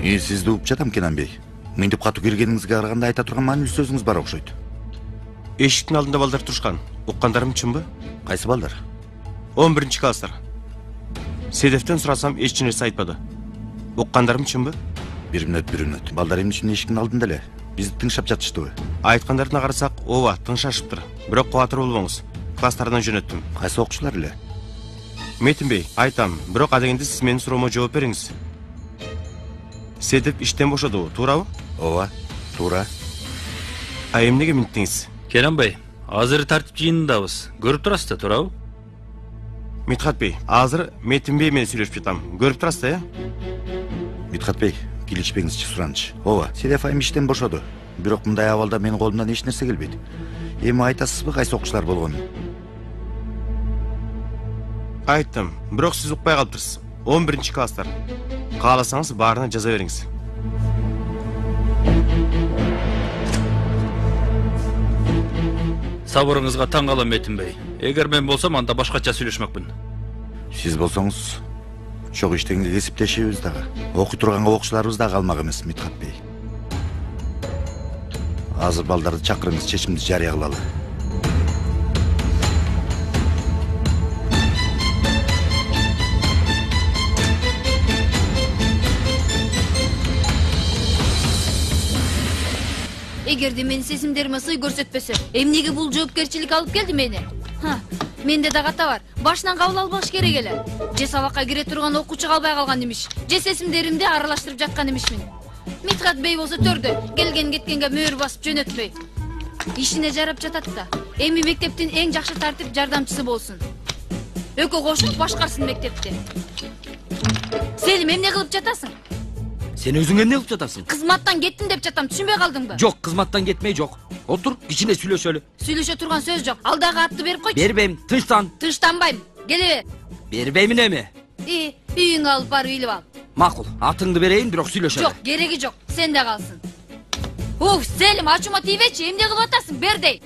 Сизди угуп жатам, Кенан Бей. Мынтип катуу киргениңизге караганда айта турган маанилүү сөзүңүз бар окшойт. Эшиктин алдында балдар турушкан. Уккандарым чынбы? Кайсы балдар? 11-класстар. Седефтен сурасам эч нерсе айтпады. Уккандарым чынбы? Бир мүнөт. Балдар эмне үчүн эшиктин алдында эле? Бизди тыңшап жатыштыбы? Айткандарына карасак, ооба, тыңшашыптыр. Бирок кубатыр болбоңуз. Класстарынан жөнөттүм. Кайсы окуучулар эле? Метин Бей, айтам, бирок адегенде сиз менин суроомо жооп бериңиз. Седеп иштен бошоду, туурабы? Ооба, туура. А эмнеге минттиңиз? Kenan Bey, азыр тартип жыйынындабыз. Көрүп турасыз да, туурабы? Митхат Бей, азыр Метин Бей менен сүйлөшүп жатам. Көрүп турасыз да, э? Митхат Бей, килишпеңизчи сураныч. Ооба, Седеф айым иштен бошоду. Бирок мындай абалда менин колумдан эч нерсе келбейт. Эми айтасызбы кайсы окуучулар болгонун? Айттым, бирок сиз укпай калыптырсыз. 11-класстар. Кааласаңыз баарына жаза бериңиз. Сабырыңызга таң калам Метин Бей. Эгер мен болсом, анда башкача сүйлөшмөкмүн. Сиз болсоңуз чогуу иштегенге кесиптешибиз дагы. Окуй турганга окуучуларыбыз да калмак эмес, Митхат Бей. Азыр балдарды чакырыңыз, чечимди жарыя кылалы. Эгерде менин сезимдериме сый көрсөтпөсө, эмнеге бул жоопкерчилик алып келди мени? Менде да ката бар. Башынан кабыл албаш керек эле. Же сабакка кире турган окуучу калбай калган имиш. Же сезимдеримди аралаштырып жаткан имишмин. Митхат Бей болсо төрдө, келген кеткенге мөөр басып жөнөтпөй. Ишине жарап жатат да. Эми мектептин эң жакшы тартип жардамчысы болсун. Экөө кошуп башкарсын мектепти. Селим, эмне кылып жатасың? Sen özüň эмне кылып жатасың? Кызматтан кеттим деп жатам, түшүнбөй калдыңбы? Жок, кызматтан кетмей жок. Отур, кичине сүйлөшөлү. Сүйлөшө турган сөз жок. Алдагы атты берип койчу. Бербейм, тынчтан. Тынчтанбайм. Келе. Бербеймин эми. Үйүңө алып барып үйлүп ал. Макул, атыңды берейин, бирок сүйлөшөлү. Жок, кереги жок. Сенде калсын. Селим, ачума тийбечи, эмне кылып атасың? Бер дей.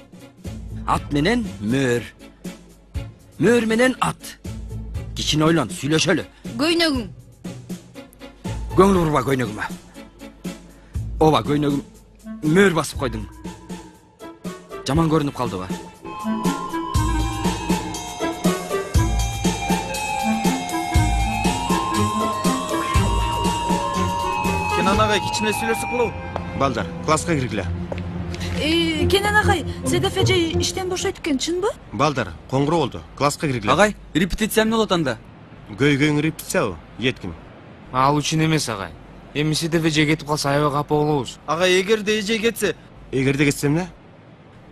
Ат менен мөөр. Мөөр менен ат. Кичине ойлон, сүйлөшөлү. Көйнөгүң. Көңүл бурба көйнөгүмө. Ооба, көйнөгүм мөөр басып койдуң. Жаман көрүнүп калдыбы? Kenan agay, кичине сүйлөшүп кылуу. Балдар, класска киргиле. Kenan agay, Седеф эже иштен бошойт экен, чынбы? Балдар, коңгуроо болду. Класска киргиле. Агай, репетиция эмне болот анда? Көйгөйүң репетициябы? Етким. Ал үчүн эмес, агай. Эми Седеф эже кетип калса аябай капа болобуз. Агай, эгерде эже кетсе, Эгерде кетсем эмне?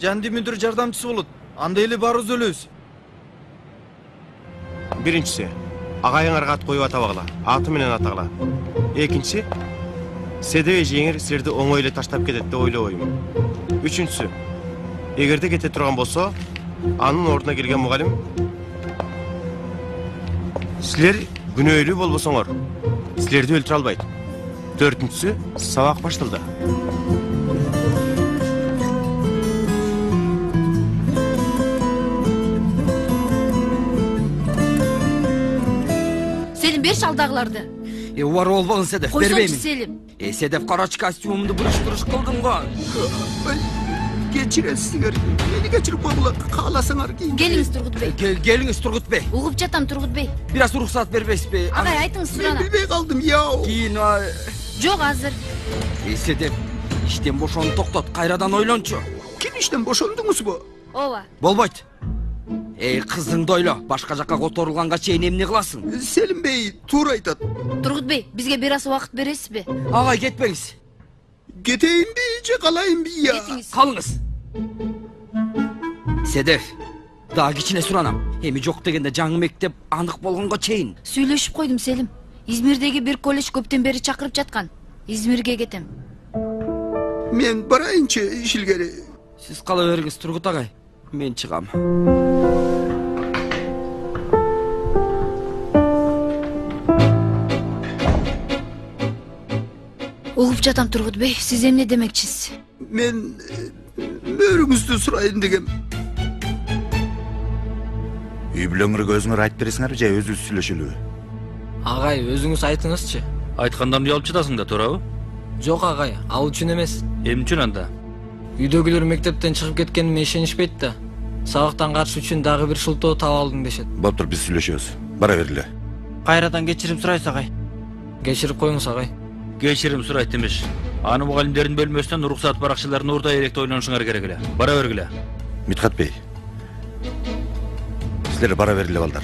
Жанди мүдүр жардамчысы болот. Анда эле баарыбыз өлөбүз. Биринчиси, агайыңарга ат коюп атабагыла. Аты менен атагыла. Экинчиси, Седеф эжеңер силерди оңой эле таштап кетет деп ойлобойм. Үчүнчүсү, эгерде кете турган болсо, анын ордуна келген мугалим силер күнөөлүү болбосоңор, силерди өлтүрө албайт. Төртүнчүсү, сабак башталды. Селим, берши алдагыларды. Убар болбогун Седеф, Койсончу бербеймин. Селим. Седеф карачы костюмумду буруш-буруш кылдым го. Кечиресиңер, мени кечирип койгула, кааласаңар кийин. Келиңиз, Тургут Бей. Келиңиз, Тургут Бей. Угуп жатам, Тургут Бей. Бир аз уруксат бербейсизби? Агай, айтыңыз сурана. Мен билбей калдым, яу. Кийин Жок, азыр. Седеф, иштен бошоону токтот, кайрадан ойлончу. Ким иштен бошондуңузбу? Ооба. Болбойт. Кызыңды ойло, башка жакка которулганга чейин эмне кыласың? Селим Бей туура айтат. Тургут Бей, бизге бир аз убакыт бересизби? Агай, кетпеңиз. Кетейинби же калайынбы я? Кетиңиз. Калыңыз. Седеф, дагы кичине суранам. Эми жок дегенде жаңы мектеп анык болгонго чейин. Сүйлөшүп койдум, Селим. Измирдеги бир колледж көптөн бери чакырып жаткан. Измирге кетем. Мен барайынчы ишилгери. Сиз кала бериңиз, Тургут агай. Мен чыгам. Угуп жатам, Тургут Бей. Сиз эмне демекчисиз? Мен мөөрүңүздү сурайын дегем. Үй бүлөңөргө өзүңөр айтып бересиңерби же өзүбүз сүйлөшөлүбү? Агай, өзүңүз айтыңызчы. Айткандан уялып жатасың да, туурабы? Жок агай, ал үчүн эмес. Эмне үчүн анда? Үйдөгүлөр мектептен чыгып кеткениме ишенишпейт да. Сабактан качыш үчүн дагы бир шылтоо таап алдым дешет. Болуптур, биз сүйлөшөбүз. Бара бергиле. Кайрадан кечирим сурайсыз агай. Кечирип коюңуз агай. Кечирим сурайт эмеш. Аны мугалимдердин бөлмөсүнөн уруксат баракчыларын уурдай электе ойлонушуңар керек эле. Бара бергиле. Мидхат бей. Силер бара бергиле балдар.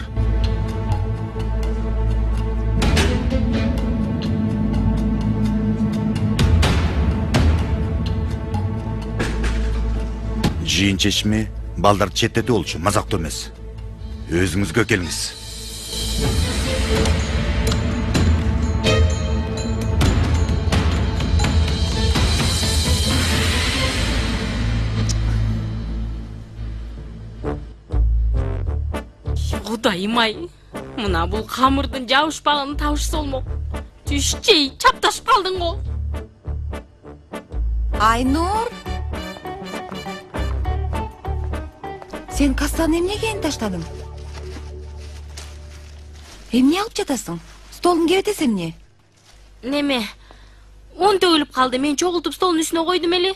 Жыйын чечими балдарды четтетүү болчу, мазактоо эмес. Өзүңүзгө келиңиз. Кудайым ай, мына бул камырдын жабышпагын табышса болмок. Түшчей чапташып калдың го. Айнур, сен кассаны эмнеге таштадың? Эмне алып жатасың? Столун кебетес эмне? Неме? Он төгүлүп калды. Мен чогултуп столдун үстүнө койдум эле.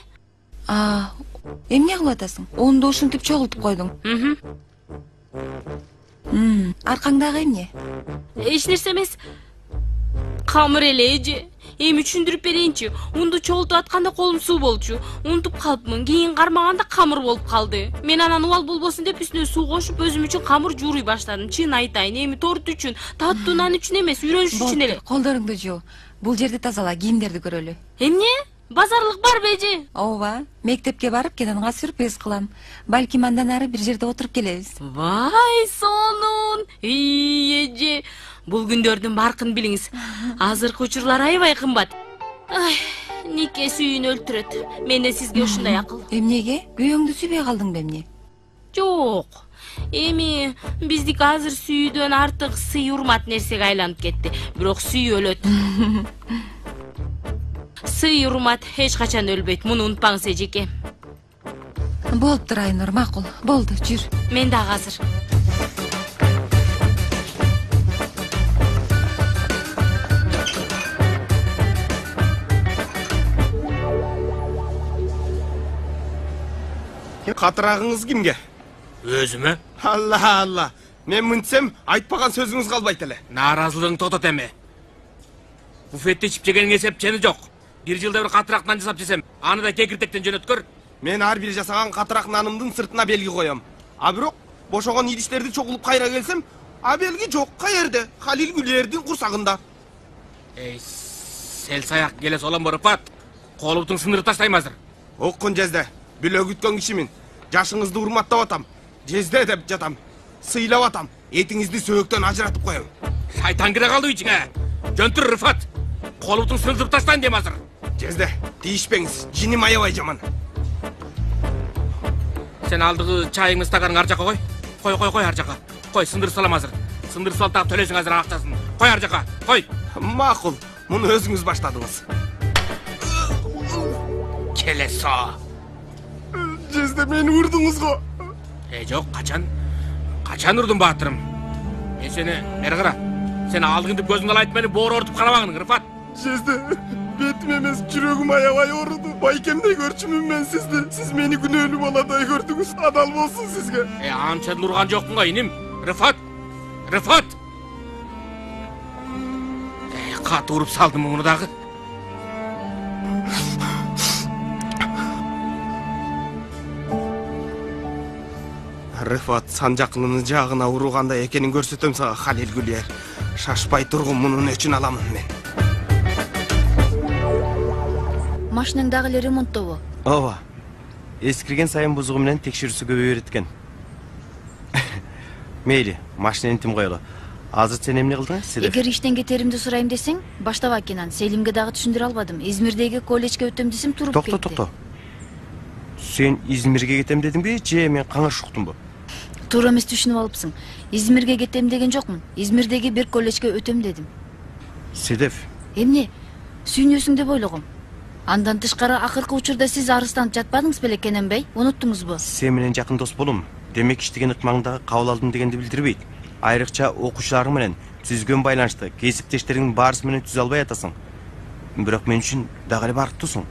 Эмне кылып атасың? Онду ушинтип чогултуп койдуң. Аркаңдагы эмне? Эч нерсе эмес. Камыр эле эже. Эми түшүндүрүп берейинчи. Унду чогултуп атканда колум суу болчу. Унутуп калыпмын. Кийин кармаганда камыр болуп калды. Мен анан убал болбосун деп үстүнө суу кошуп, өзүм үчүн камыр жууруй баштадым. Чын айтайын, эми торт үчүн, таттуу нан үчүн эмес, үйрөнүш үчүн эле. Колдоруңду жуу. Бул жерди тазала, кийимдерди көрөлү. Эмне? Базарлык барбы эже? Ооба, мектепке барып Кенанга сюрприз кылам. Балким андан ары бир жерде отуруп келебиз. Вай сонун. Эже, бул күндөрдүн баркын билиңиз. Азыркы учурлар аябай кымбат. Нике сүйүүнү өлтүрөт. Мен да сизге ушундай акыл. Эмнеге? Күйөөңдү сүйбөй калдыңбы эмне? Жок. Эми биздики азыр сүйүүдөн артык сый урмат нерсеге айланып кетти. Бирок сүйүү өлөт. Сый урмат эч качан өлбөйт. Муну унутпаңыз эжеке. Болуптур Айнур, макул. Болду, жүр. Мен дагы азыр. Катырагыңыз кимге? Өзүмө? Алла. Мен мынтсем айтпаган сөзүңүз калбайт эле. Нааразылыгың токтот эми. Буфетте ичип жегениңе эсепчени жок. Бир жылда бир катыраак нан жасап жесем, аны да кекиртектен жөнөткөр. Мен ар бир жасаган катыраак нанымдын сыртына белги коем. Бирок бошогон идиштерди чогулуп кайра келсем, белги жок каерде? Халил Гүлердин курсагында. Сел саяк келе солом Рыфат. Колуптун сындырып таштайм азыр. Оккун жезде. Билө күткөн кишимин. Жашыңызды урматтап атам. Жезде деп жатам. Сыйлап атам. Этиңизди сөөктөн ажыратып коем. Шайтан кире калды ичиңе. Жөнтүр Рыфат. Колуптун сындырып таштайм дейм азыр. Жезде, тийишпеңиз. Жиним аябай жаман. Сен алдыгы чайыңды стаканыңа ар жака кой. Кой ар жака. Кой, сындырып салам азыр. Сындырып салып тагып төлөсүң азыр акчасын. Кой ар жака. Кой. Макул. Муну өзүңүз баштадыңыз. Келесо. Жезде мени урдуңуз го. Жок, качан урдум баатырым. Мен сени бери кара. Сен алдыгын деп көзүңдү алайт мени боорортуп карабаңын, Рыфат. Жезде, бетим эмес, жүрөгүм аябай ооруду. Байкемдей көрчүмүн мен сизди. Сиз мени күнөөлүү баладай көрдүңүз. Адал болсун сизге. Анчадан урган жокмун го, иним. Рыфат. Каты уруп салдым муну дагы. Рыфат санжакынын жагына уруганда экенин көрсөтөм сага, Халил Гүлер. Шашпай тургун, мунун өчүн аламын мен. Машинаң дагы эле ремонттобу? Ооба. Эскирген сайын бузугу менен текшерүүсү көбөйө берет экен. Мейли, машинени тим коелу. Азыр сен эмне кылдың, Седеф? Эгер иштен кетеримди сурайм десең, баштап Акинан. Селимге дагы түшүндүрө албадым. Измирдеги колледжге өтөм десем туруп кетти. Токто. Сен Измирге кетем дедиңби, же мен каңаш уктумбу? Туура эмес түшүнүп алыпсың. Измирге кетем деген жокмун. Измирдеги бир колледжге өтөм дедим. Седеф. Эмне? Сүйүнөсүң деп ойлогом. Андан тышкары акыркы учурда сиз арыстанып жатпадыңыз беле, Кененбей? Унуттуңузбу? Сен менен жакын дос болом. Демек иштеген ыкмаңдагы кабыл алдым дегенди билдирбейт. Айрыкча окуучуларың менен түзгөн байланышты кесиптештериңдин баарысы менен түзө албай атасың. Бирок мен үчүн дагы эле бактысың.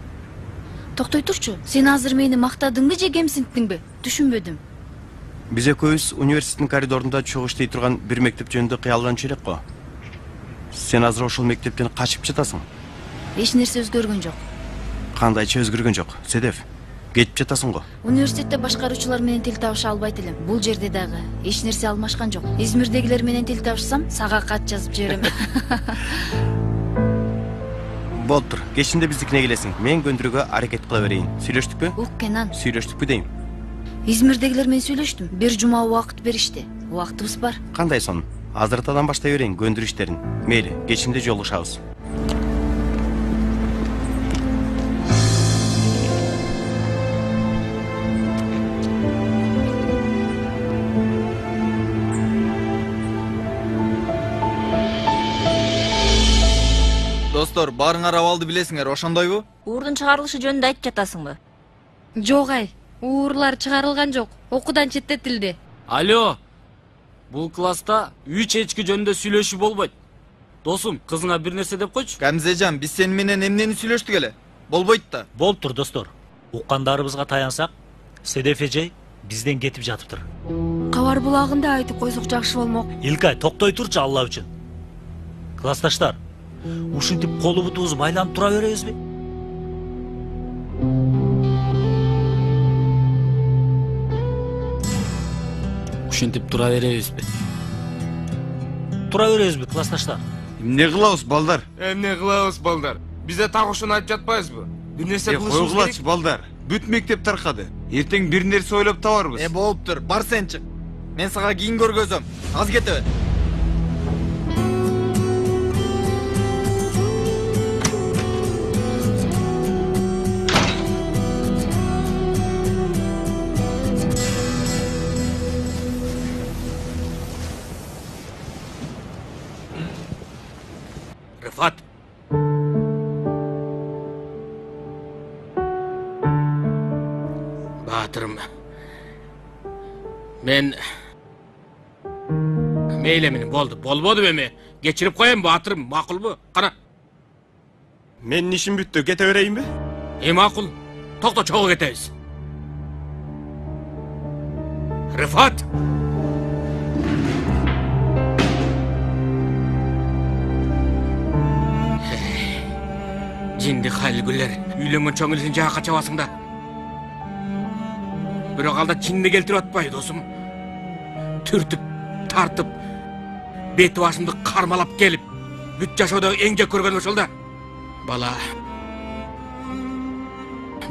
Токтой турчу. Сен азыр мени мактадыңбы же кемсинттиңби? Түшүнбөдүм. Биз экөөбүз университеттин коридорунда чогуу иштей турган бир мектеп жөнүндө кыялданчу элек го. Сен азыр ошол мектептен качып жатасың. Эч нерсе өзгөргөн жок. Кандайча өзгөргөн жок, Седев. Кетип жатасың го. Университетте башкаруучулар менен тил табыша албайт элем. Бул жерде дагы эч нерсе алмашкан жок. Измирдегилер менен тил табышсам, сага кат жазып жиберем. Болуптур. Кечинде биздикине келесиң. Мен көндүрүүгө аракет кыла берейин. Сүйлөштүкпү? Ук, Кенан. Сүйлөштүкпү дейм. Измирдегилер менен сүйлөштүм. Бир жума убакыт беришти. Убактыбыз бар. Кандай сон? Азыртадан баштай берейин көндүрүү иштерин. Мейли, кечинде жолугушабыз. Достор, баарыңар абалды билесиңер, ошондойбу? Уурдун чыгарылышы жөнүндө айтып жатасыңбы? Жок ай. Уурлар чыгарылган жок. Окуудан четтетилди. Алло. Бул класста 3 эчки жөнүндө сүйлөшүү болбойт. Досум, кызыңа бир нерсе деп койчу. Камзежан, биз сени менен эмнени сүйлөштүк эле? Болбойт да. Болуптур, достор. Уккандарыбызга таянсак, Седеф эжей бизден кетип жатыптыр. Кабар булагында айтып койсок жакшы болмок. Илкай, токтой турчу Алла үчүн. Классташтар, ушинтип колу бутубуз байланып тура беребизби? Ушинтип тура беребизби? Тура беребизби, классташтар? Эмне кылабыз, балдар? Эмне кылабыз, балдар? Бизе так ошону айтып жатпайбызбы? Бир нерсе кылышыбыз керек. Койгулачы, балдар. Бүт мектеп таркады. Эртең бир нерсе ойлоп табарбыз. Болуптур, бар сен чык. Мен сага кийин көргөзөм. Аз кетебе. Рыфат. Батырым. Мен мейле менен болбоду эми. Кечирип коем, батырым, макулбу? Кана. Менин ишим бүттү, кете берейинби? Макул. Токто, чогуу кетебиз. Рыфат. Жинди халгүлөр, үйлөнгөн чоң элдин жаакка чабасың да. Бирок алда чинди келтирип атпайбы, досум? Түртүп, тартып, бети башымды кармалап келип, бүт жашоодо эң жек көргөнүм ошол да. Бала,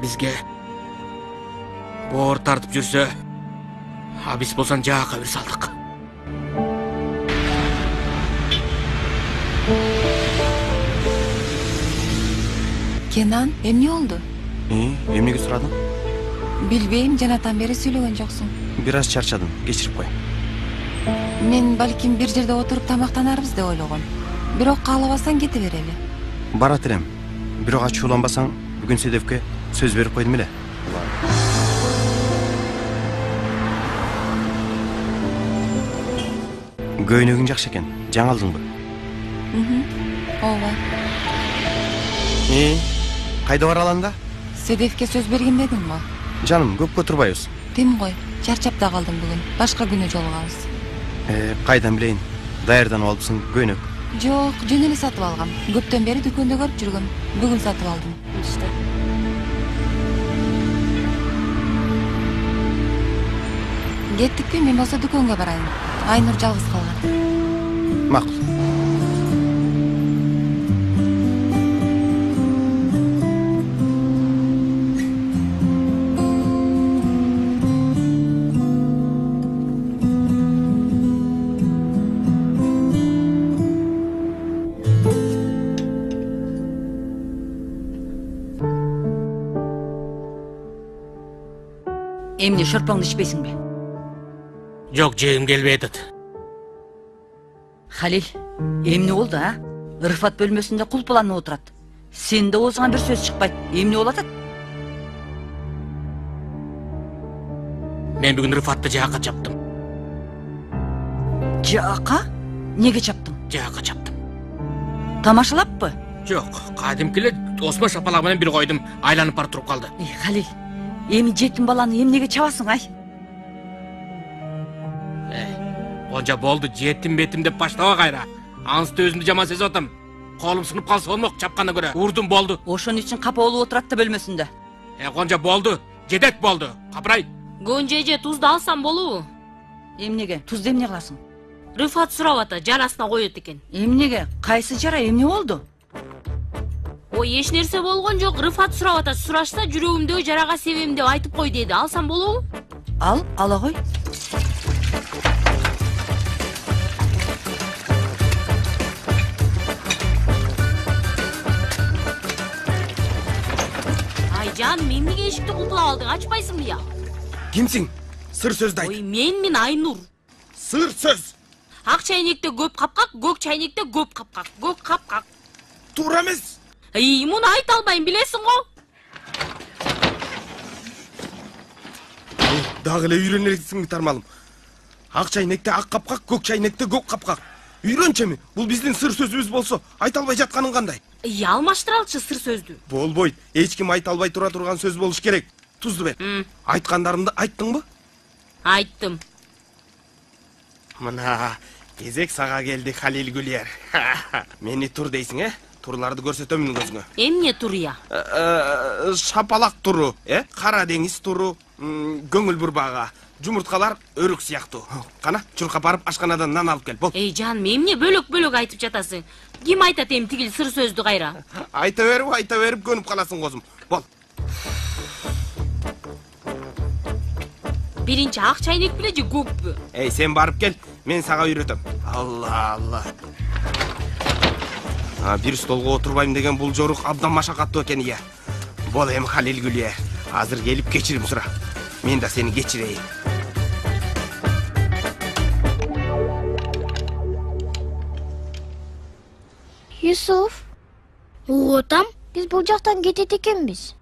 бизге боор тартып жүрсө, биз болсоң жаакка бир салдык. Кенан, эмне болду? Эмнеге сурадың? Билбейм, жанатан бери сүйлөгөн жоксуң. Бир аз чарчадым, кечирип кой. Мен балким бир жерде отуруп тамактанарбыз деп ойлогом. Бирок каалабасаң кете берели. Барат элем. Бирок ачууланбасаң, бүгүн Седевке сөз берип койдум эле. Көйнөгүң жакшы экен, жаңалдыңбы? Ооба. Кайда бараланда? Седефке сөз берген бедиң го? Жаным, көпкө турбайбыз. Тим кой, чарчап да калдым бүгүн. Башка күнү жолугабыз. Кайдан билейин? Даярданып алыпсың, көйнөк. Жок, жөн эле сатып алгам. Көптөн бери дүкөндө көрүп жүргөм. Бүгүн сатып алдым. Кеттикпи, мен болсо дүкөнгө барайын. Айнур жалгыз калган. Макул. Эмне шорпоңду ичпейсиңби? Жок, жегим келбей атат. Халил, эмне болду, а? Рыфат бөлмөсүндө кулпуланып отурат. Сен да оозуңан бир сөз чыкпайт. Эмне болуп атат? Мен бүгүн Рыфатты жаакка чаптым. Жаакка? Неге чаптың? Жакы чаптым. Тамашалаппы? Жок, кадимки эле осмо шапалак менен бир койдум, айланып барып туруп калды. Халил, эми жетим баланы эмнеге чабасың ай? Онжа болду, жетим бетим деп баштаба кайра. Анысты өзүмдү жаман сезип атам. Колум сынып калса болмок, чапкандан көрө. Урдум болду. Ошон үчүн капа болуп отурат да бөлмөсүндө. Гонжа болду, жедет болду. Капырай. Гонжа эже тузду алсам болобу? Эмнеге? Тузду эмне кыласың? Рыфат сурап ата, жарасына коет экен. Эмнеге? Кайсы жара, эмне болду? Ой, эч нерсе болгон жок. Рыфат сурап ата, сурашса жүрөгүмдөгү жарага себебим деп айтып кой деди. Алсам болобу? Ала кой. Айжан, мен неге эшикти кулпулап алдың? Ачпайсыңбы я? Кимсиң? Сыр сөздү айт. Ой, мен Айнур. Сыр сөз. Ак чайнекте көп капкак, көк чайнекте көп капкак. Көк капкак. Туура эмес. Муну айта албайм, билесиң го? Дагы эле үйрөнерсиң тармалым. Ак чайнекте ак капкак, көк чайнекте көк капкак. Үйрөнчүмү? Бул биздин сыр сөзүбүз болсо, айта албай жатканың кандай? Алмаштыралчы сыр сөздү. Болбойт. Эч ким айта албай тура турган сөз болуш керек. Тузду бер. Айткандарымды айттыңбы? Айттым. Мына кезек сага келди, Халил Гүлер. Мени тур дейсиң, Турларды көрсөтөмүн көзүңө. Эмне тур я? Шапалак туру, Кара деңиз туру, көңүл бурбага, жумурткалар өрүк сыяктуу. Кана, чуркап барып ашканадан нан алып кел, бол. Жан, эмне бөлөк-бөлөк айтып жатасың? Ким айтат эми тигил сыр сөздү кайра? Айта берип көнүп каласың козум. Бол. Биринчи ак чайнек беле же көкпү? Сен барып кел, мен сага үйрөтөм. Алла. Бир столго отурбайм деген бул жорук абдан машакаттуу экен ия. Бол эми Халил Гүлер, азыр келип кечирим сура. Мен да сени кечирейин. Юсуф. Отам, биз бул жактан кетет экенбиз.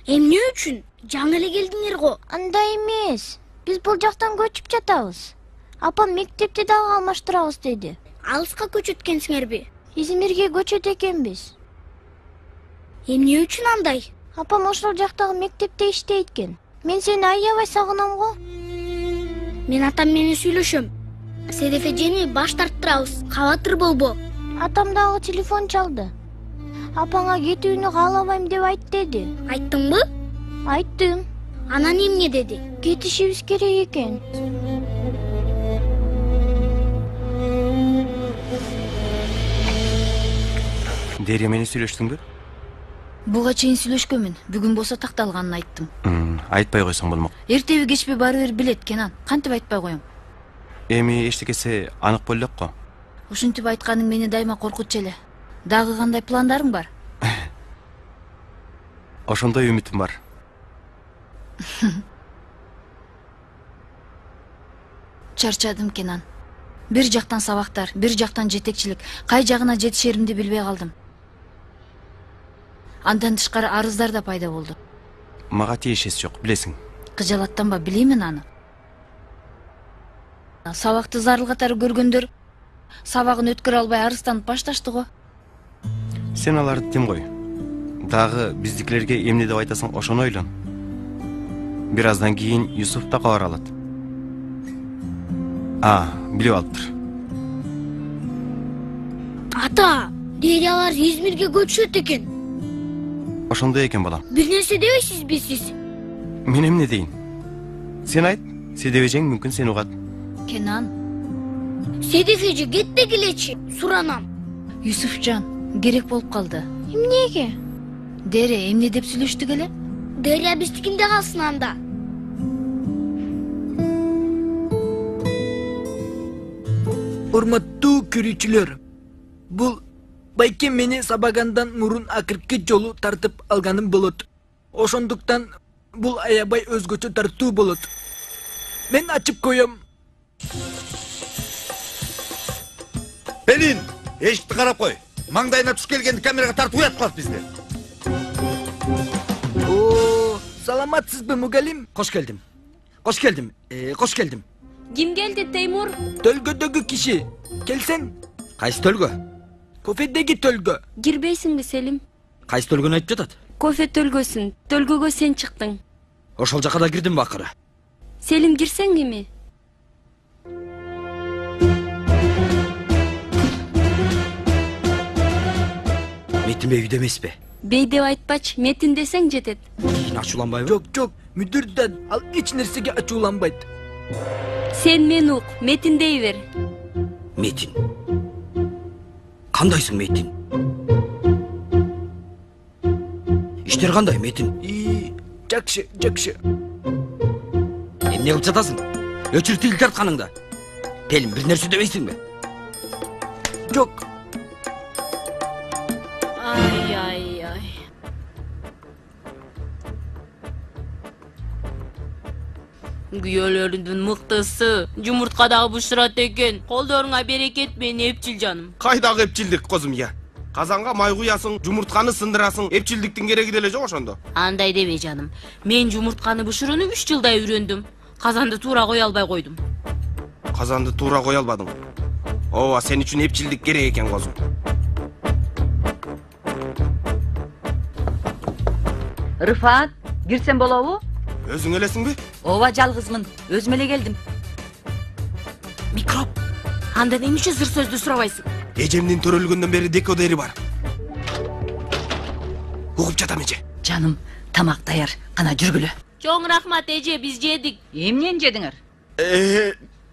Эмне үчүн? Жаңы эле келдиңер го. Андай эмес. Биз бул жактан көчүп жатабыз. Апам мектепти дагы алмаштырабыз деди. Алыска көчөт экенсиңерби? Измирге көчөт экенбиз. Эмне үчүн андай? Апам ошол жактагы мектепте иштейт экен. Мен сени аябай сагынам го. Мен атам менен сүйлөшөм. Седеф эжени баш тарттырабыз. Кабатыр болбо. Атам дагы телефон чалды. Апаңа кетүүнү каалабайм деп айт деди. Айттыңбы? Айттым. Анан эмне деди? Кетишибиз керек экен. Дерия менен сүйлөштүңбү? Буга чейин сүйлөшкөнмүн. Бүгүн болсо такталганын айттым. Айтпай койсоң болмок. Эртеби кечпи баары бир билет Кенан. Кантип айтпай коем? Эми эчтекеси анык болду элек го. Ушинтип айтканың мени дайыма коркутчу эле. Дагы кандай пландарың бар? Ошондой үмүтүм бар. Чарчадым Кенан. Бир жактан сабактар, бир жактан жетекчилик. Кай жагына жетишеримди билбей калдым. Андан тышкары арыздар да пайда болду. Мага тиешеси жок, билесиң. Кыжалаттанба, билеймин аны. Сабакты зарыл катары көргөндөр сабагын өткөрө албай арызданып башташты го. Сен аларды тим кой. Дагы биздикилерге эмне деп айтасың, ошону ойлон. Бир аздан кийин Юсуф да кабар алат. Билип алыптыр. Ата, Дериялар Измирге көчөт экен. Ошондой экен балам. Бир нерсе дебейсизби сиз? Мен эмне дейин? Сен айт, седебежең мүмкүн сени угат. Кенан. Седеф эже кетте келечи, суранам. Юсуфжан, керек болуп калды. Эмнеге? Дере, эмне деп сүйлөштүк эле? Дерия биздикинде калсын анда. Урматтуу көрүүчүлөр, бул байке мени сабагандан мурун акыркы жолу тартып алганым болот. Ошондуктан бул аябай өзгөчө тартуу болот. Мен ачып коем. Пелин, эшикти карап кой. Маңдайына туш келгенди камерага тартып уят калат бизди. Саламатсызбы, мугалим? Кош келдим. Кош келдим. Ким келди, Теймур? Төлгөдөгү киши. Келсең. Кайсы төлгө? Кофедеги төлгө. Кирбейсиңби Селим? Кайсы төлгөнү айтып жатат? Кофе төлгөсүн. Төлгөгө сен чыктың. Ошол жака да кирдим бакыры. Селим кирсең эми? Метин бей үйдө эмеспи? Бей деп айтпач, Метин десең жетет. Кийин ачууланбайбы? Жок, мүдүрдөн ал эч нерсеге ачууланбайт. Сен мени ук, Метин дей бер. Метин. Кандайсың Метин? Иштер кандай Метин? Жакшы. Эмне кылып жатасың? Өчүр тил тартканыңда. Пелим бир нерсе дебейсиңби? Жок. Ай. Күйөөлөрүндүн мыктысы, жумуртка дагы бушурат экен. Колдоруңа берекет мени эпчил жаным. Кайдагы эпчилдик козум я? Казанга май куясың, жумуртканы сындырасың, эпчилдиктин кереги деле жок ошондо. Андай деме жаным. Мен жумуртканы бушурууну 3 жылда үйрөндүм. Казанды туура кое албай койдум. Казанды туура кое албадың. Ооба, сен үчүн эпчилдик керек экен козум. Рыфат, кирсем болобу? Өзүң элесиңби? Ооба, жалгызмын. Өзүм эле келдим. Микроп. Анда эмне үчүн зыр сөздү сурабайсың? Эжемдин төрөлгөндөн бери декодери бар. Угуп жатам эже. Жаным, тамак даяр. Кана жүргүлө. Чоң рахмат эже, биз жедик. Эмнени жедиңер?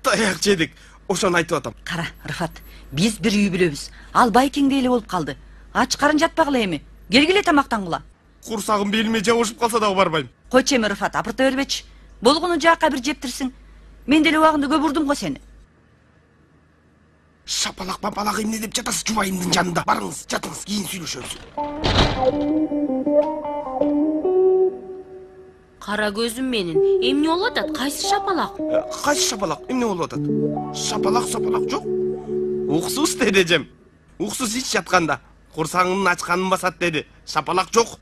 Таяк жедик. Ошону айтып атам. Кара, Рыфат, биз бир үй бүлөбүз. Ал байкеңдей эле болуп калды. Ач карын жатпагыла эми. Келгиле тамактангыла. Курсагым белиме жабышып калса дагы барбайм. Койчу эми Рыфат, апырта бербечи. Болгону жаакка бир жептирсиң. Мен деле убагында көп урдум го сени. Шапалак папалак эмне деп жатасыз жубайымдын жанында? Барыңыз, жатыңыз, кийин сүйлөшөбүз. Кара көзүм менин. Эмне болуп атат? Кайсы шапалак? Кайсы шапалак? Эмне болуп атат? Шапалак жок. Уксус деди эжем. Уксус ич жатканда. Курсагыңдын ачканын басат деди. Шапалак жок.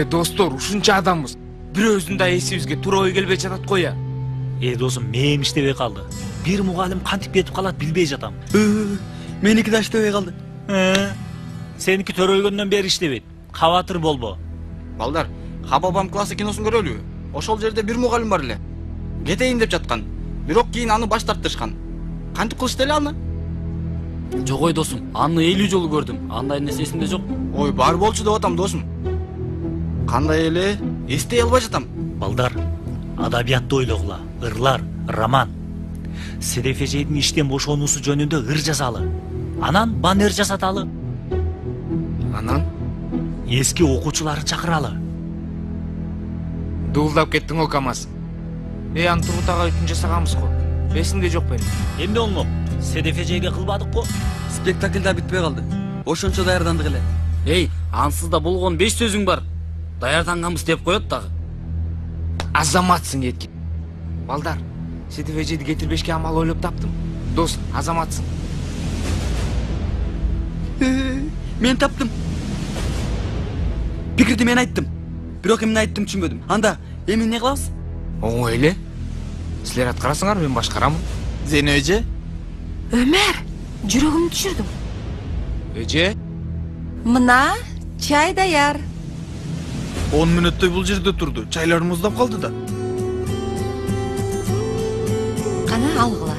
Достор, ушунча адамбыз. Бирөөбүздүн да эсибизге туура ой келбей жатат го я. Досум, мээм иштебей калды. Бир мугалим кантип кетип калат билбей жатам. Меники да иштебей калды. Сеники төрөлгөндөн бери иштебейт. Кабатыр болбо. Балдар, Хабабам классы киносун көрөлүбү? Ошол жерде бир мугалим бар эле. Кетейин деп жаткан. Бирок кийин аны баш тартышкан. Кантип кылышты эле аны? Жок ой досум, аны 50 жолу көрдүм. Андай нерсе эсимде жок. Ой, бар болчу деп атам досум. Кандай эле? Эстей албай жатам. Балдар, адабиятты ойлогула. Ырлар, роман. Седеф эжейдин иштен бошонуусу жөнүндө ыр жазалы. Анан баннер жасаталы. Анан эски окуучуларды чакыралы. Дуулдап кеттиң го КамАЗ. Аны Тургутага үчүн жасаганбыз го. Эсимде жок менин. Эмне болмок? Седеф эжейге кылбадык го. Спектакль да бүтпөй калды. Ошончо даярдандык эле. Ансыз да болгон 5 сөзүң бар. Даярданганбыз деп коет дагы. Азаматсың Эткин. Балдар, Седеф эжейди кетирбешке амал ойлоп таптым. Дос, азаматсың. Мен таптым. Пикирди мен айттым. Бирок эмне айттым түшүнбөдүм. Анда эми эмне кылабыз? Оңой эле. Силер аткарасыңар, мен башкарамын. Зейнеп эже? Өмөр, жүрөгүмдү түшүрдүм. Эже? Мына чай даяр. 10 мүнөттөй бул жерде турду. Чайлар муздап калды да. Кана алгыла.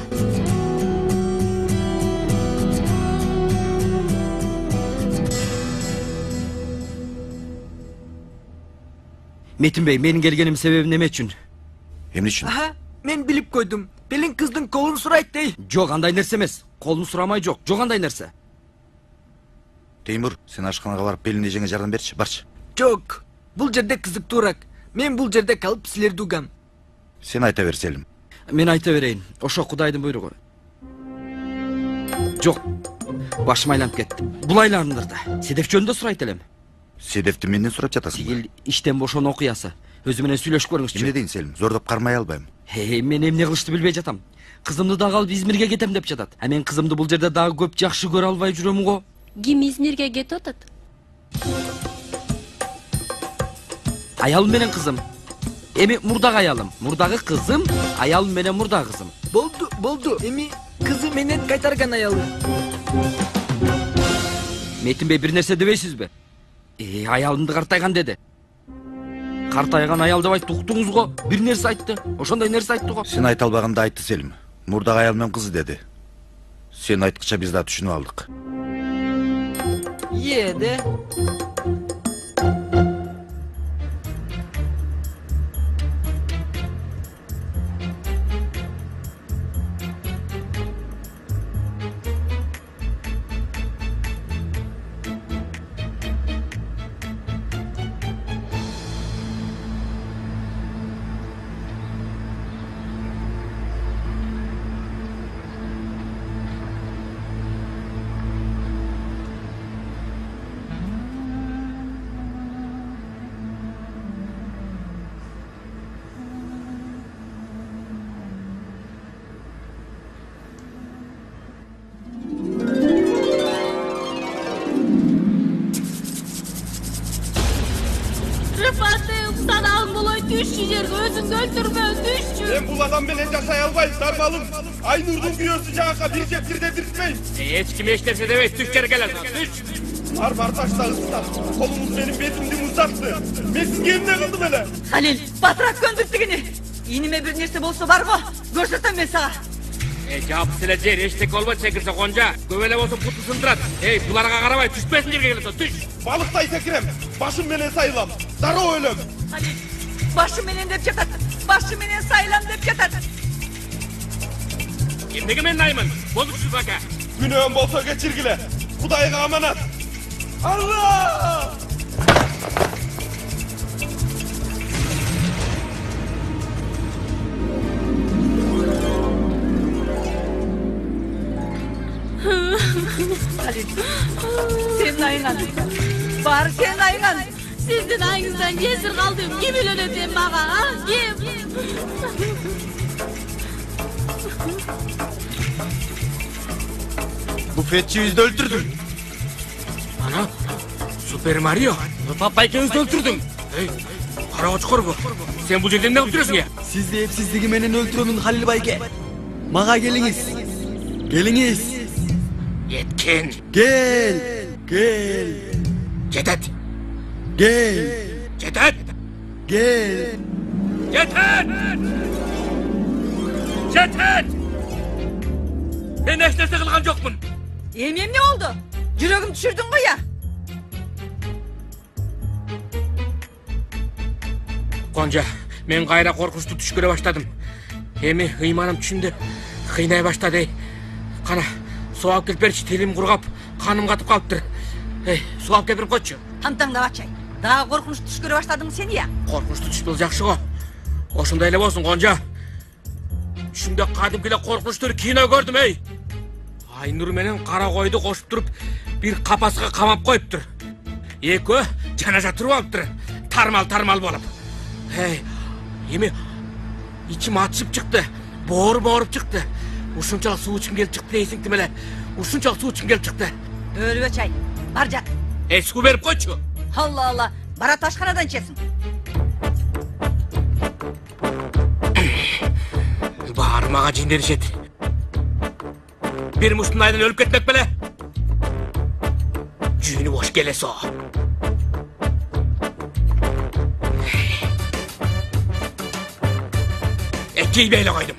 Метин бей, менин келгеним себеби неме үчүн? Эмне үчүн? Мен билип койдум. Пелин кыздын колун сурайт дей. Жок, андай нерсе эмес. Колун сурамай жок. Жок андай нерсе. Теймур, сен ашканага барып Пелин эжеңе жардам берчи, барчы. Жок. Бул жерде кызыктуураак. Мен бул жерде калып силерди угам. Сен айта бер, Селим. Мен айта берейин. Ошо Кудайдын буйругу. Жок. Башым айланып кетти. Бул айланымдар да. Седеф жөнүндө сурайт элем. Седефти менден сурап жатасың. Тигил иштен бошон окуясы. Өзү менен сүйлөшүп көрүңүзчү. Эмне дейин, Селим? Зордоп кармай албайм. Мен эмне кылышты билбей жатам. кызымды дагы алып Измирге кетем деп жатат. Мен кызымды бул жерде дагы көп жакшы көрө албай жүрөм го. Ким Измирге кетип атат? Аялым менен кызым. Эми мурдагы аялым, мурдагы кызым, аялым менен мурдагы кызым. Болду. Эми кызы менен кайтарган аялы. Метинбей бир нерсе дебейсизби? Аялымды картайган деди. Картайган аял деп айтты, уктуңуз го. Бир нерсе айтты. Ошондой нерсе айтты го. Сен айта албаганда айтты Селим. Мурдагы аялым менен кызы деди. Сен айткыча биз да түшүнүп алдык. Де. Ben bu adam bile yaşay albayım sarmalım. Aynur'un güyosu cağaka bir cepirde dirtmeyin. Hiç kim eşlerse demeyiz, düş geri gel. Düş. Arbar taşta ıslak. Kolumuz benim betimdim uzaktı. Ben siz yerine kıldım hele. Halil, batrak göndürttüğünü. İğnime bir nerse bolsa var mı? Görsetsem ben sana. Cevap sileceğin eşlik olma çekirse Gonca. Göbele olsun kutu sındırat. Bulara karamay, düşmesin diye gelirse düş. Balıktay sekirem. Başım bile sayılam. Dara ölüm. Halil, başım beni dep yatat. Başım beni sayılam dep yatat. Kimdeki men naymın? Bozuk şu baka. Günahım bolsa geçirgile. Kudayga amanat. Allah! Halil, senin ayınan. Var senin ayınan. Sizin ayınızdan cesur kaldım. Kim öğretim bana? Kim? Bu Fetçi'yi yüzde öldürdün. Ana, Super Mario. Papayken yüzde öldürdün. Kara uçkur bu. Sen bu yerden ne yapıyorsun ya? Siz de hep sizligi menen öldürümün Halil Bayke. Mağa geliniz. Geliniz. Yetkin. Gel. Cedet. Gel. Cedet. Gel. Cedet. Cedet. Ben eşlerse kılgan yokmun. Yemyem ne oldu? Yüreğim düşürdün mü ya? Gonca, men gayra korkunçlu tuş göre başladım. Emi hıymanım düşündü. Kıynay başladı. Kana, soğuk gelip berçi telim kurgap, kanım katıp kalıptır. Soğuk gelip koçu. Tamtang da bakçay. Daha korkunç tuş göre başladın mı seni ya? Korkunçlu tuş bulacakşı o. Oşunda ele olsun Gonca. Şimdi kadimkile korkunçtur kino gördüm ey. Aynur menen kara koydu koşup durup bir kapasıga kamap koyuptur. Eko canaza turup alıptır. Tarmal bolup. Emi içim atışıp çıktı. Boğurup çıktı. Uşunçal su için gelip çıktı neysin demele. Uşunçal su için gelip çıktı. Öyle çay. Barcak. Esku verip koçu. Allah Allah. Bara taşkanadan içesin. Bağırmağa cinler işet. Bir Müslüman'dan ölüp gitmek bile. Cüğünü boş gelesi o. Etkiyi beyle koydum.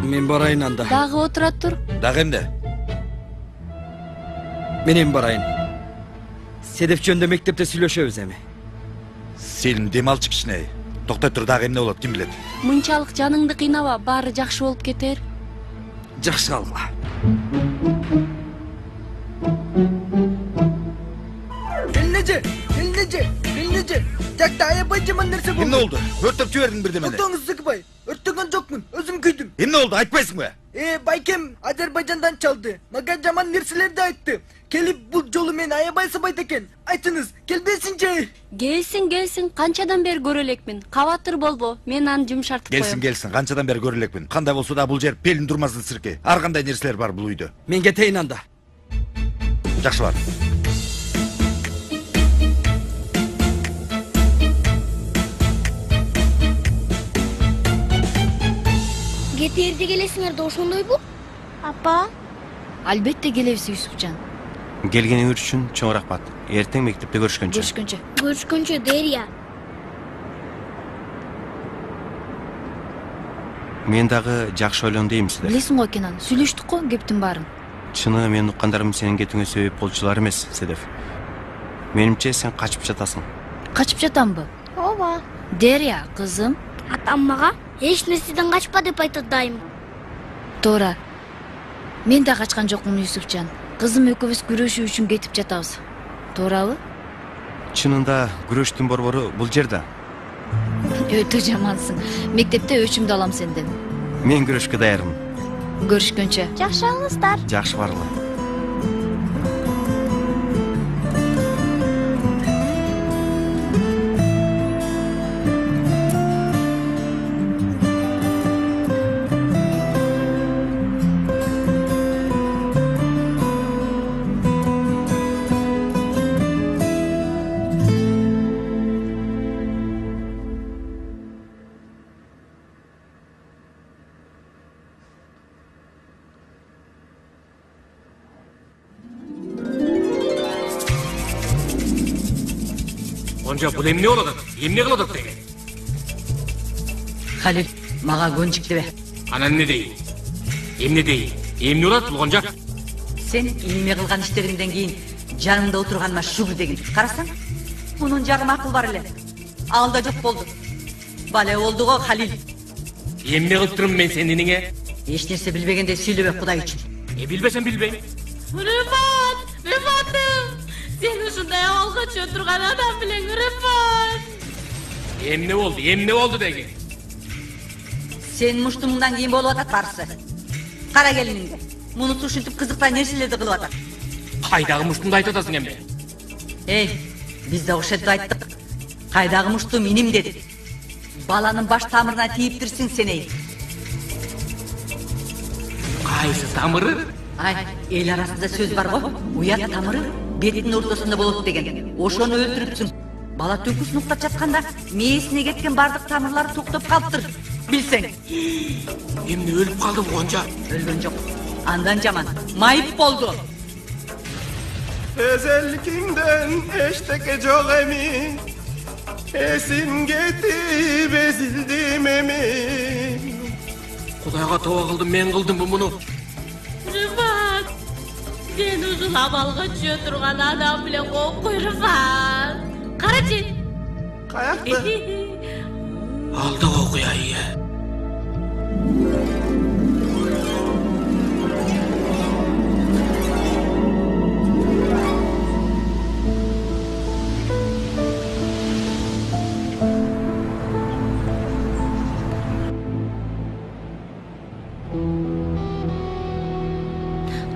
Men barayın anda. Dağı oturat dur. Dagı emde? Menem barayın. Sedef jönde mektepte süйлөшөбүз эми. Selim demal çık işine. Tokta tur dagı emne bolot kim bilet? Мынчалык жаныңды кыйнава, баары жакшы болуп кетер. Жакшы калгыла. Elnece. Менде аябай жаман нерсе болду. Эмне болду? Өрттөп жибердиң бирде мени. Тоңуз сыкпай. Өрттөгөн жокмун. Өзүм күйдүм. Эмне болду? Айтпайсыңбы? Байкем Азербайжандан чалды. Мага жаман нерселерди айтты. Келип бул жолу мени аябай сабайт экен. Айтыңыз, келбесинчи? Келсин, канчадан бери көрө элекмин. Кабатыр болбо, мен аны жумшартып коем. Келсин, канчадан бери көрө элекмин. Кандай болсо да бул жер Пелин Турмаздын сирке. Ар кандай нерселер бар бул үйдө. Мен кетейин анда. Жакшы бар. Кетерде келесиңер да ошондойбу? Апа? Албетте келебиз, Юсупжан. Келгениңер үчүн чоң рахмат. Эртең мектепте көрүшкөнчө. Көрүшкөнчө, Дерия. Мен дагы жакшы ойлон деймсиздер. Билесиң го Кенан, сүйлөштүк го кептин баарын. Чыны мен уккандарым сенин кетиңе себеп болчулар эмес, Седеф. Менимче сен качып жатасың. Качып жатамбы? Ооба. Дерия, кызым. Атам мага эч нерседен качпа деп айтат дайым. Туура. Мен да качкан жокмун, Юсупжан. Кызым экөөбүз күрөшүү үчүн кетип жатабыз. Туурабы? Чынында күрөштүн борбору бул жерде. Өтө жамансың. Мектепте өчүмдү алам сенден. Мен күрөшкө даярмын. Көрүшкөнчө. Жакшы алыңыздар. Жакшы баргыла. Гонжа, бул эмне болуп атат? Эмне кылып атат деген? Халил, мага көнчүктүбө. Анан эмне дейин? Эмне болот бул Гонжа? Сен ийме кылган иштериңден кийин жаныңда отурганыма шүгүр дегин. Карасаң, мунун жагым акыл бар эле. Ал да жок болду. Бале болду го, Халил. Эмне кылып турмун мен сениңе? Эч нерсе билбегенде сүйлөбө, Кудай үчүн. Билбесем билбейм. Рифатым! Сен ушундай абалга чыга турган адам билең, Рифат! Эмне болду деген? Сен муштумундан кийин болуп атат барысы. Кара келиниңди. Мунусу ушинтип кызыктай нерселерди кылып атат. Кайдагы муштумду айтып атасың эмне? Биз да ошентип айттык. Кайдагы муштум иним дедик. Баланын баш тамырына тийиптирсиң сен эй. Кайсы тамыры? Эл арасында сөз бар го. Уят тамыры бетинин ортосунда болот деген. Ошону өлтүрүпсүң. Бала төкүсүн уктап жатканда мээсине кеткен бардык тамырлары токтоп калыптыр. Билсең. Эмне өлүп калды бу Гонжа? Өлгөн жок. Андан жаман майып болду. Ezellikimden eşteke çok emin, esim getip ezildim emin. Kudayga tova kıldım, men kıldım bu bunu. Rifat! Sen uşul abalga çöğe turgan adam bilen kokkuy, Rifat! Karaçı! Kayakta. Aldı kokuya iyi.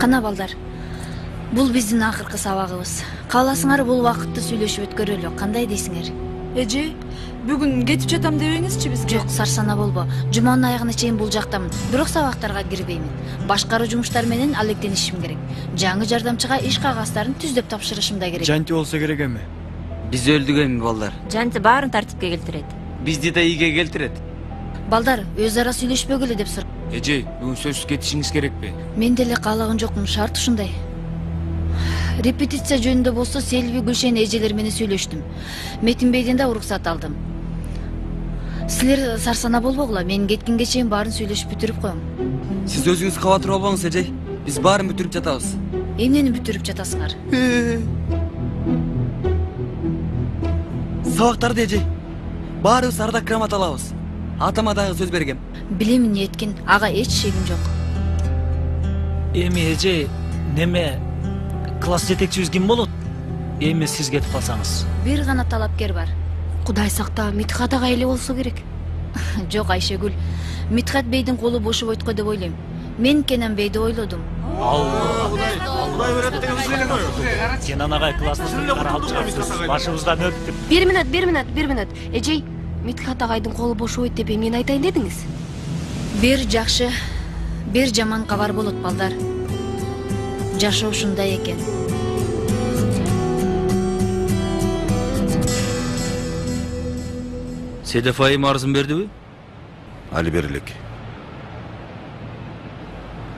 Кана балдар, бул биздин акыркы сабагыбыз. Кааласыңар бул убакытты сүйлөшүп өткөрөлү. Кандай дейсиңер? Эже, бүгүн кетип жатам дебеңизчи бизге. Жок, сарсана болбо. Жуманын аягына чейин бул жактамын. Бирок сабактарга кирбеймин. Башкаруу жумуштар менен алектенишим керек. Жаңы жардамчыга иш кагаздарын түздөп тапшырышым да керек. Жанти болсо керек эми. Биз өлдүк эми балдар. Жанти баарын тартипке келтирет. Бизди да ийге келтирет. Балдар, өз ара сүйлөшпөгүлө деп сурап. Эже, бүгүн сөзсүз кетишиңиз керекпи? Мен деле каалаган жокмун, шарт ушундай. Репетиция жөнүндө болсо Селви, Гүлшен эжелер менен сүйлөштүм. Метинбейден да уруксат алдым. Силер сарсана болбогула, мен кеткенге чейин баарын сүйлөшүп бүтүрүп коем. Сиз өзүңүз кабатыр болбоңуз, эже. Биз баарын бүтүрүп жатабыз. Эмнени бүтүрүп жатасыңар? Сабактарды, эже. Баарыбыз арада грамота алабыз. Атама дагы сөз бергем. Билемин Ниеткин, ага эч шегим жок. Эми эже, неме класс жетекчибиз ким болот? Эми сиз кетип калсаңыз. Бир гана талапкер бар. Кудай сакта, Митхат ага эле болсо керек. Жок Айшегүл, Митхат бейдин колу бошобойт го деп ойлойм. Мен Кенен бейди ойлодум. Кенен агай класстын алып чыгыпсыз. Башыбыздан өттүк. Бир минут. Эжей, Митхат агайдын колу бошобойт деп эмнени айтайын дедиңиз? Бир жакшы, бир жаман кабар болот балдар. Жашоо ушундай экен. Седеф айым арызын бердиби? Али берилек.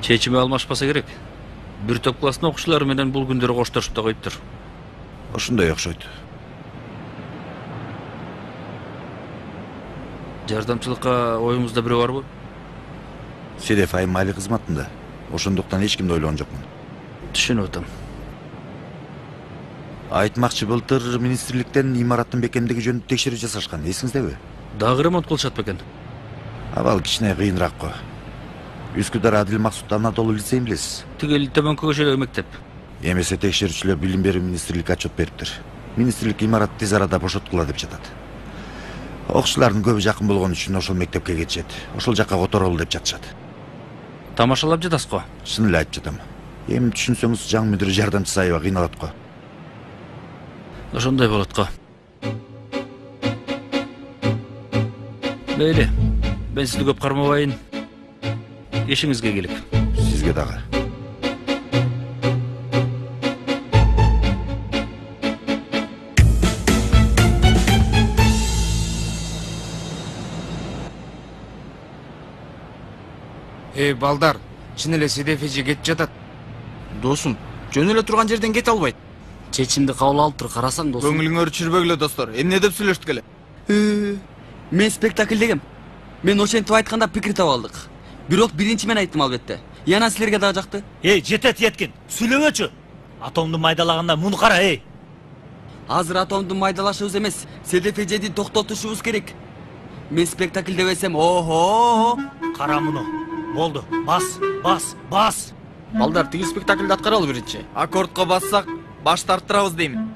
Чечими алмашпаса керек. Бир топ класстын окуучулары менен бул күндөрү коштошуп да коюптур. Ошондой окшойт. Жардамчылыкка оюңузда бирөө барбы? Седеф айым али кызматында. Ошондуктан эч кимди ойлогон жокмун. Түшүнүп атам. Айтмакчы, былтыр министрликтен имараттын бекемдиги жөнүндө текшерүү жасашкан, эсиңиздеби? Дагы ремонт кылышат бекен. Абал кичине кыйыныраак го. Үскүдар Адил Максут Анатолу лицейин билесиз? Тигил төмөнкү көчөдөгү мектеп. Эмесе текшерүүчүлөр билим берүү министрликке отчет бериптир. Министрлик имаратты тез арада бошоткула деп жатат. Окуучулардын көбү жакын болгон үчүн ошол мектепке кетишет. Ошол жакка которолу деп жатышат. Тамашалап жатасыз го? Чын эле айтып жатам. Эми түшүнсөңүз жаңы мүдүрү жардамчысы аябай кыйналат го. Ошондой болот го. Мейли, мен сизди көп кармабайын. Ишиңизге келип. Сизге дагы. Балдар, чын эле Седеф эже кетип жатат. Досум, жөн эле турган жерден кете албайт. Чечимди кабыл алыптыр, карасаң досум. Көңүлүңөр чүрбөгүлө достор. Эмне деп сүйлөштүк эле? Мен спектакль дегем. Мен ошентип айтканда пикир таба алдык. Бирок биринчи мен айттым албетте. Яна силерге дагы жакты. Жетет еткин. Сүйлөбөчү. Атомду майдалаганда муну кара, Азыр атомду майдалашыбыз эмес, Седеф эжеди токтотушубуз керек. Мен спектакль дебесем, охо. Кара муну. Болду. Бас. Балдар, тиги спектакльди аткаралы биринчи. Аккордко бассак, баш тарттырабыз деймин.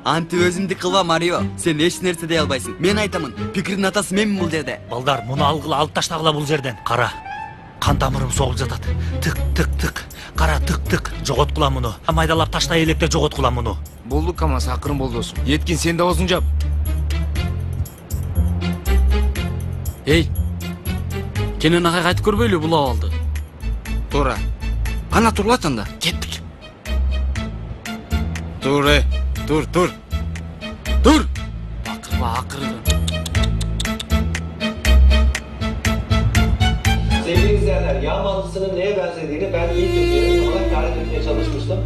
Антип өзүңдү кылба, Марио. Сен эч нерсе дей албайсың. Мен айтамын, пикирдин атасы менмин бул жерде. Балдар, муну алгыла, алып таштагыла бул жерден. Кара. Кан тамырым согулуп жатат. Тык. Кара тык. Жоготкула муну. Майдалап таштай электе жоготкула муну. Болду Камас, акырын бол досум. Еткин, сен да оозуңду жап. Кенен агай кайтып көрбөйлү бул абалды. Туура. Кана турлат анда. Кеттик. Тур. Акырын. Sevgili izleyenler, yağ mantısının neye benzediğini ben iyi Türkiye'nin olarak tarif etmeye çalışmıştım.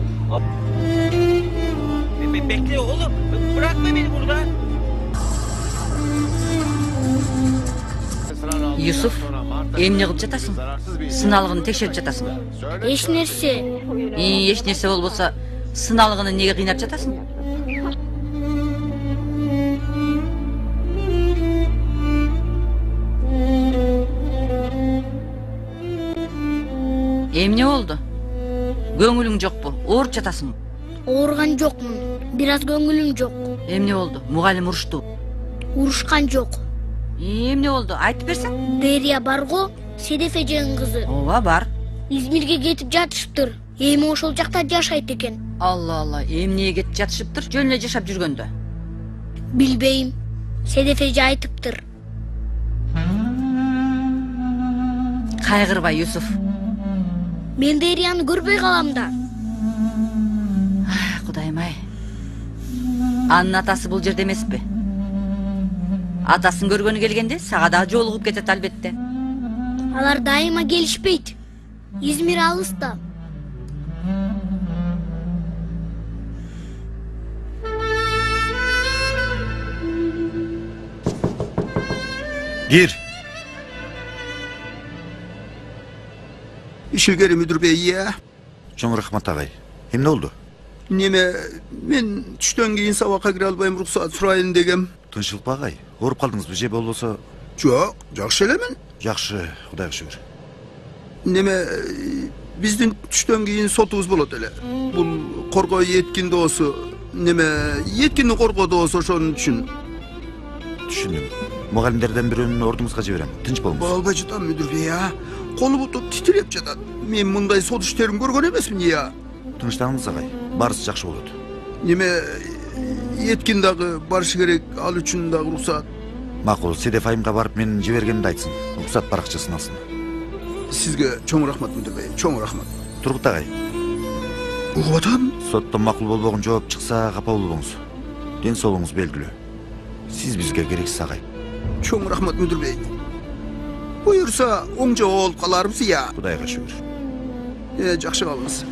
Bekle oğlum, bırakma beni burada. Yusuf, эмне кылып жатасың? Сыналыгын текшерип жатасың? Эч нерсе. Эч нерсе болбосо, сыналыгын неге кыйнап жатасың? Эмне болду? Көңүлүң жокпу? Ооруп жатасың? Ооруган жокмун. Бир аз көңүлүм жок. Эмне болду? Мугалим урушту? Урушкан жок. Эмне болду? Айтып берсең? Дерия барго, Седеф эженин кызы. Ооба, бар. Измирге кетип жатышыптыр. Эми ошол жакта жашайт экен. Алла, эмнеге кетип жатышыптыр? Жөн эле жашап жүргөндө. Билбейм. Седеф эже айтыптыр. Кайгырбай, Юсуф. Мен Дерияны көрбөй калам да. Кудайым-ай. Анын атасы бул жерде эмеспи? Атасын көргөнү келгенде сага дагы жолугуп кетет албетте. Алар дайыма келишпейт. Измир алыста. Gir. İşilgeri müdür bey ya. Çoğun rahmat ağay. Hem ne oldu? Neme, men түштөн кийин сабакка кире албайм, уруксат сурайын дегем. Тынчылык агай. Ооруп калдыңызбы же болбосо? Жок, жакшы элемин. Жакшы, Кудайга шүгүр. Неме, биздин түштөн кийин сотубуз болот эле. Бул коргоо Еткин доосу, неме, Еткинди коргоо доосу ошон үчүн. түшүндүм. Мугалимдерден бирөөнү ордуңузга жиберем. Тынч болуңуз. Албай жатам мүдүр бей а. Колу буту титиреп жатат. Мен мындай сот иштерин көргөн эмесмин я. Тынчтаңыз агай. Баарысы жакшы болот. Неме Еткин дагы барышы керек, ал үчүн дагы уруксат. Макул, Седеф айымга барып менин жибергенимди айтсын. Уруксат баракчасын алсын. Сизге чоң рахмат мүдүр бей, чоң рахмат. Тургут агай. Угуп атам? Соттон макул болбогон жооп чыкса капа болбоңуз. Ден соолугуңуз белгилүү. Сиз бизге керексиз агай. Чоң рахмат мүдүр бей. Буюрса оң жооп болуп каларбыз я. Кудайга шүгүр. Жакшы калыңыз.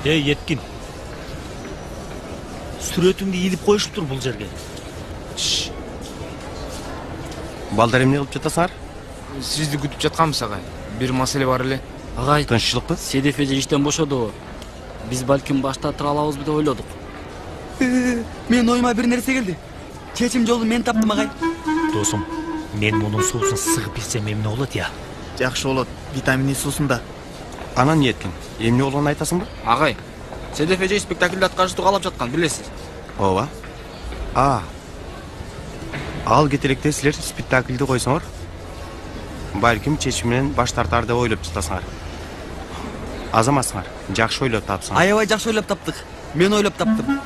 Еткин. Сүрөтүңдү илип коюшуптур бул жерге. Балдар эмне кылып жатасыңар? Сизди күтүп жатканбыз агай. Бир маселе бар эле. Агай, тынччылыкпы? Седеф эже иштен бошоду. Биз балким башта тура алабызбы деп ойлодук. Мен оюма бир нерсе келди. Чечим жолун мен таптым агай. Досум, мен мунун суусун сыгып ичсем эмне болот я? Жакшы болот. Витаминдүү суусунда. Анан Еткин, эмне болгонун айтасыңбы? Агай, Седеф эже спектакльде аткарыштуу каалап жаткан, билесиз. Ооба. Ал кетелекте силер спектакльди койсоңор, балким чечиминен баш тартар деп ойлоп жатасыңар. Азаматсыңар, жакшы ойлоп тапсыңар. Аябай жакшы ойлоп таптык. Мен ойлоп таптым.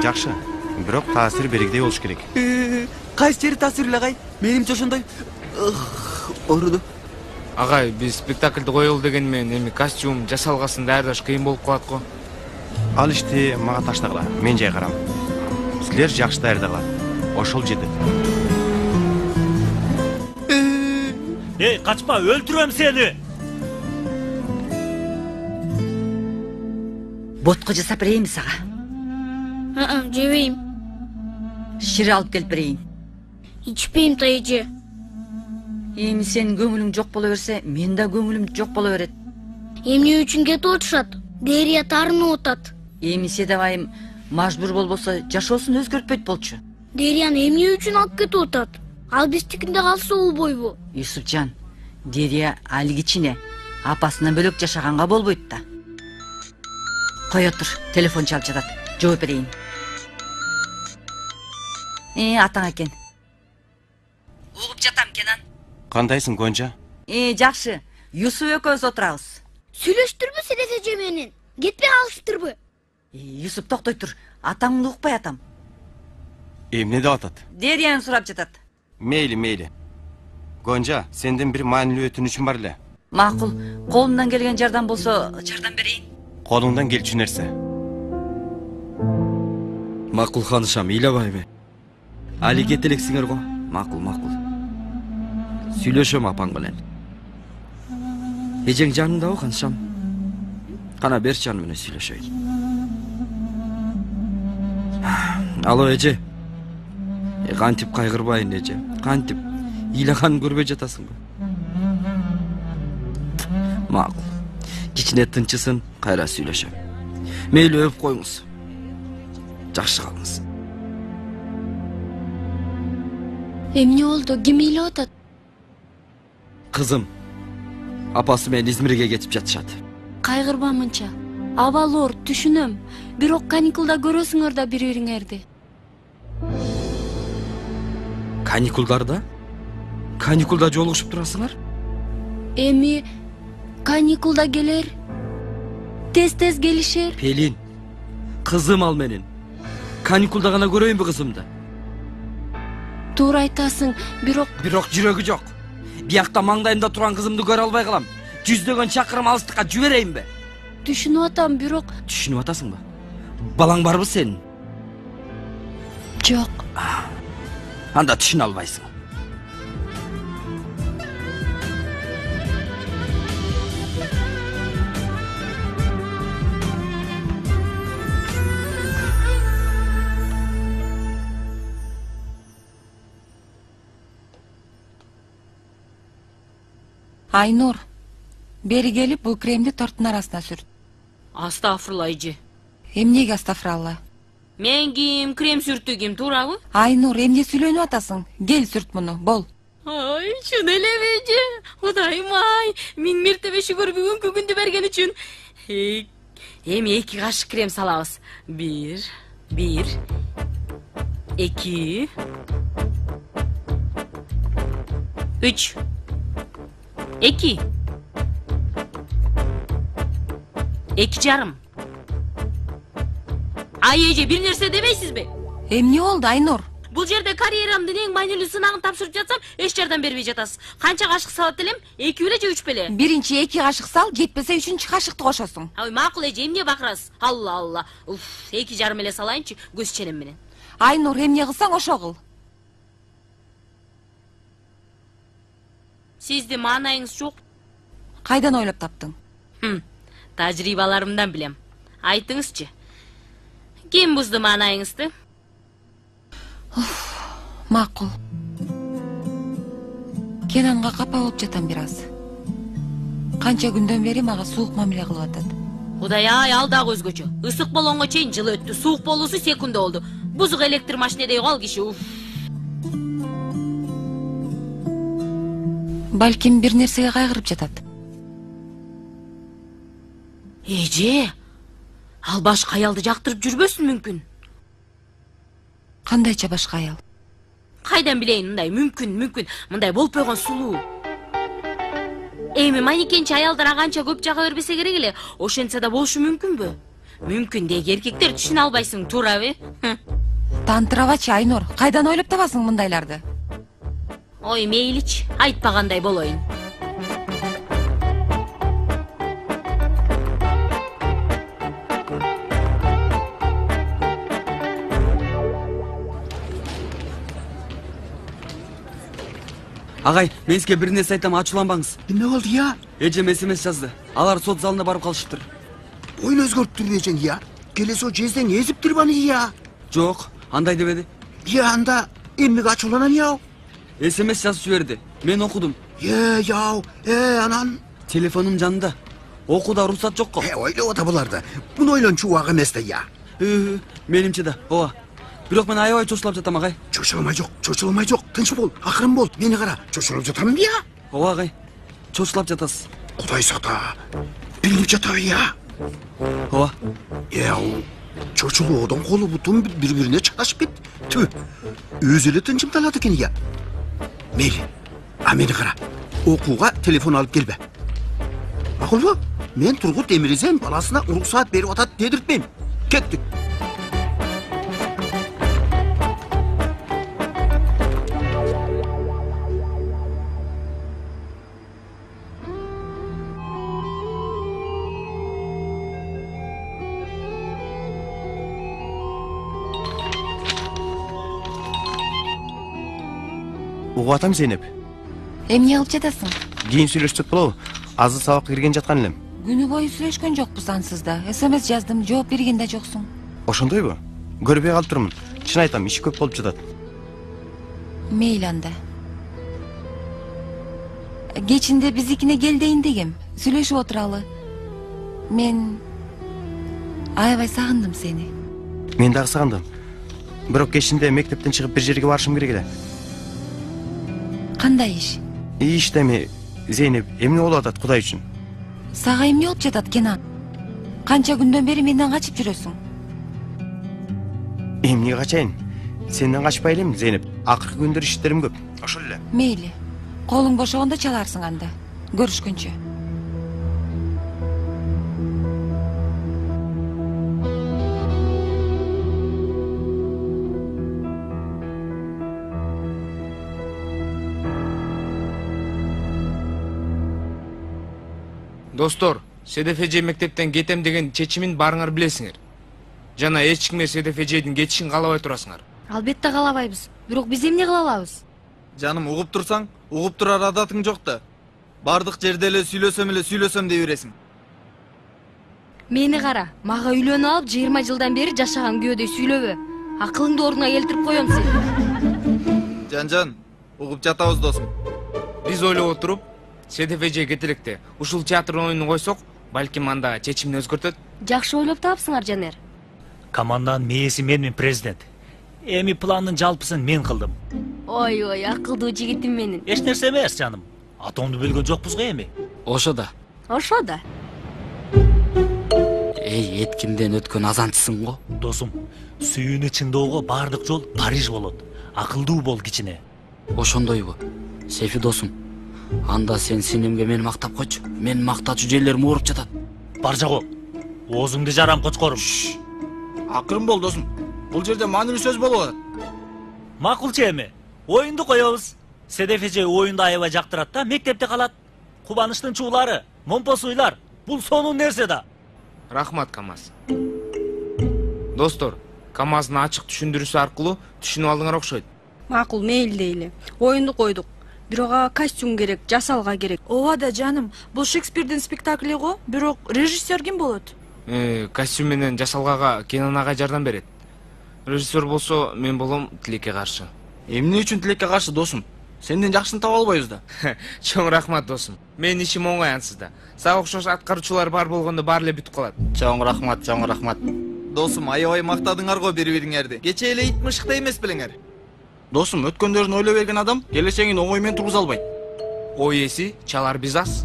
Жакшы, бирок таасир беригдей болуш керек. Кайсы жери таасирлүү агай? Менимче ошондой. Ооруду. Агай, биз спектакльди коелу деген менен эми костюм жасалгасын даярдаш кыйын болуп калат го. Ал ишти мага таштагыла, мен жайгарам. Силер жакшы даярдагыла. Ошол жетет. Качпа, өлтүрөм сени. Ботко жасап берейинби сага? Жебейм. Шире алып келип берейин. Ичпейм тайжы. Эми сенин көңүлүң жок боло берсе, мен да көңүлүм жок боло берет. Эмне үчүн кетип атышат? Дерия тарынып атат. Эми Седеф айым мажбур болбосо жашоосун өзгөртпөйт болчу. Дерияны эмне үчүн алып кетип атат? Ал биздикинде калса болбойбу? Юсупжан, Дерия али кичине апасынан бөлөк жашаганга болбойт да. Кое тур, телефон чалып жатат. Жооп берейин. Атаң экен. Угуп жатам, Кенан. Кандайсың, Гонча? Жакшы. Юсуп экөөбүз отурабыз. Сүйлөштүрбү Седеф эже менен? Кетпей калыштырбы? Юсуп токтой тур. Атаңды укпай атам. Эмне деп атат? Дерияны сурап жатат. Мейли. Гонча, сенден бир маанилүү өтүнүчүм бар эле. Макул. Колумдан келген жардам болсо, жардам берейин. Колуңдан келчү нерсе. Макул ханышам, ыйлабайбы? Али кетелексиңер го. Макул. Сүйлөшөм апаң менен. Эжең жаныңдабы, ханышам? Кана берчи аны менен сүйлөшөйүн. Алло, эже. Кантип кайгырбайын, эже. Кантип ыйлаганын көрбөй жатасыңбы? Макул. Кичине тынчысын, кайра сүйлөшөм. Мейли өп коюңуз. Жакшы калыңыз. Эмне болду? Ким ыйлап атат? Кызым, апасы менен Измирге кетип жатышат. Кайгырба мынча. Абал оор, түшүнөм. Бирок каникулда көрөсүңөр да бири-бириңерди. Каникулдарда? Каникулда жолугушуп турасыңар? Эми каникулда келер. Тез келишер. Пелин, кызым ал менин. Каникулда гана көрөйүнбү кызымды? Туура айтасың, бирок жүрөгү жок. Биякта маңдайымда турган кызымды көрө албай калам. Жүздөгөн чакырым алыстыкка жиберейинби? Түшүнүп атам, бирок... Түшүнүп атасыңбы? Балаң барбы сенин? Жок. Анда түшүнө албайсың. Айнур, бери келип бул кремди торттун арасына сүрт. Астафырла эже. Эмнеге астафыралла? Мен ким, крем сүрттү ким, туурабы? Айнур, эмне сүйлөнүп атасың? Кел сүрт муну, бол. Ay şunu elebeci. Kudayım ay. Min mertebe şükür bugün күндү берген үчүн. Эми 2 кашык крем салабыз. 1, 2, 3, 2. 2,5. Ay Ece bir nerse demeysizби? Эмне болду, Айнур? Бул жерде карьерамдын эң маанилүү сынагын тапшырып жатсам, эч жардам бербей жатасыз. Канча кашык салат элем? 2 беле же 3 беле? Биринчи 2 кашык сал, жетпесе 3-чү кашыкты кошосуң. Ой, макул эже, эмне бакырасыз? Алла алла. Уф, 2,5 эле салайынчы, көз ченем менен. Айнур, эмне кылсаң ошо кыл. Сиздин маанайыңыз жок. Кайдан ойлоп таптың? Тажрыйбаларымдан билем. Айтыңызчы. Ким бузду маанайыңызды? Макул. Кенанга капа болуп жатам бир аз. Канча күндөн бери мага суук мамиле кылып атат. Кудай ай, ал дагы өзгөчө. Ысык болгонго чейин жыл өттү, суук болуусу секунда болду. Бузук электр машинедей кал киши. Балким бир нерсеге кайгырып жатат. Эже, ал башка аялды жактырып жүрбөсүн мүмкүн. Кандайча башка аял? Кайдан билейин, мындай мүмкүн, мындай болуп койгон сулуу. Эми манекенчи аялдар аганча көп жага бербесе керек эле, ошентсе да болушу мүмкүнбү? Мүмкүн деги эркектер түшүнө албайсың, туурабы? Тантырабачы, Айнур, кайдан ойлоп табасың мындайларды? Ой, мейличи, айтпагандай болоюн. Агай, мен сизге бир нерсе айтам, ачууланбаңыз. Эмне болду я? Эжем СМС жазды. Алар сот залына барып калышыптыр. Оюн өзгөрттүр эжең я. Келесі о жезден езиптир баны я. Жок, андай дебеди. Я анда эмнеге ачууланам я? СМС жазып жиберди. Мен окудум. Яу, анан телефонум жанында. Окууда уруксат жокко. Ойлоп ата буларды. Муну ойлончу убак эмес да я. Менимче да, ооба. Бирок мен аябай чочулап жатам, агай. Чочулмай жок, тынч бол, акырын бол. Мени кара, чочулуп жатамын я. Ооба, агай. Чочулап жатасыз. Кудай сата. Билип жатабы я. Ооба. Яу, чочулоодон колу бутум бири-бирине чаташып кетти. Түү. Өзү эле тынчымдалат экен я. Мейли. А мени кара. Окууга телефон алып келбе. Макулбу? Мен Тургут Эмиризен баласына уруксаат берип атат дедиртпейм. Кеттик. Угуп атам, Зейнеп. Эмне кылып жатасың? Кийин сүйлөшсөк болобу? Азыр сабакка кирген жаткан элем. Күнү бою сүйлөшкөн жокпуз ансызда. СМС жаздым, жооп берген да жоксуң. Ошондойбу? Көрбөй калып турмун. Чын айтам, иш көп болуп жатат. Мейли анда. Кечинде биздикине кел дейин дегем. Сүйлөшүп отуралы. Мен аябай сагындым сени. Мен дагы сагындым. Бирок кечинде мектептен чыгып бир жерге барышым керек эле. Кандай иш? Иш деме, Зейнеп, эмне болуп атат Кудай үчүн? Сага эмне болуп жатат, Кенан? Канча күндөн бери менден качып жүрөсүң? Эмне качайын? Сенден качпай элем, Зейнеп. Акыркы күндөр иштерим көп. Ошол эле. Мейли. Колуң бошогондо чаларсың анда. Көрүшкөнчө. Достор, СДФЖ мектептен кетем деген чечимин баарыңар билесиңер. Жана эч кимге СДФЖдин кетишин каалабай турасыңар. Албетте каалабайбыз. Бирок биз эмне кыла алабыз? Жаным, угуп турсаң, угуп турар адатың жок да. Бардык жерде эле сүйлөсөм дей бересиң. Мени кара, мага үйлөнүп алып 20 жылдан бери жашаган күйөөдөй сүйлөбө. Акылыңды ордуна келтирип коем сени. Жан, угуп жатабыз досум. Биз ойлоп отуруп, СДФЖ кетелекте ушул театр оюнун койсок, балким анда чечимин өзгөртөт. Жакшы ойлоп таапсыңар, Жанер. Команданын мээси менмин, президент. Эми пландын жалпысын мен кылдым. Ой, акылдуу жигитим менин. Эч нерсе эмес, жаным. Атомду бөлгөн жокпуз го эми. Ошо да. Эй, эткинден өткөн азанчысың го. Досум, сүйүүнү чыңдоого бардык жол Париж болот. Акылдуу бол кичине. Ошондойбу. Сефи досум. Анда сен синемге мени мактап койчу. Мен мактачу жерлерим ооруп жатат. Бар жагы. Оозуңду жарам кочкорум. Акырын бол досум. Бул жерде маанилүү сөз болуп атат. Макулчу эми. Оюнду коебуз. Седеф эже оюнду аябай жактырат да, мектепте калат. Кубанычтын чуулары, момпосуйлар. Бул сонун нерсе да. Рахмат, КамАЗ. Достор, КамАЗдын ачык түшүндүрүүсү аркылуу түшүнүп алдыңар окшойт. Макул, мейли дейли. Оюнду койдук. Бирок ага костюм керек, жасалга керек. Ооба да жаным, бул Шекспирдин спектакли го, бирок режиссер ким болот? Костюм менен жасалгага Кенан агай жардам берет. Режиссер болсо мен болом тилекке каршы. Эмне үчүн тилекке каршы досум? Сенден жакшыны таба албайбыз да. Чоң рахмат досум. Менин ишим оңой ансызда. Сага окшош аткаруучулар бар болгондо баары эле бүтүп калат. Чоң рахмат. Досум, аябай мактадыңар го бири-бириңерди. Кече эле ит мышыкта эмес белеңер. Досум, өткөндөрүн ойлой берген адам келечегин оңой менен тургуза албайт. Ой эси, чалар биз аз.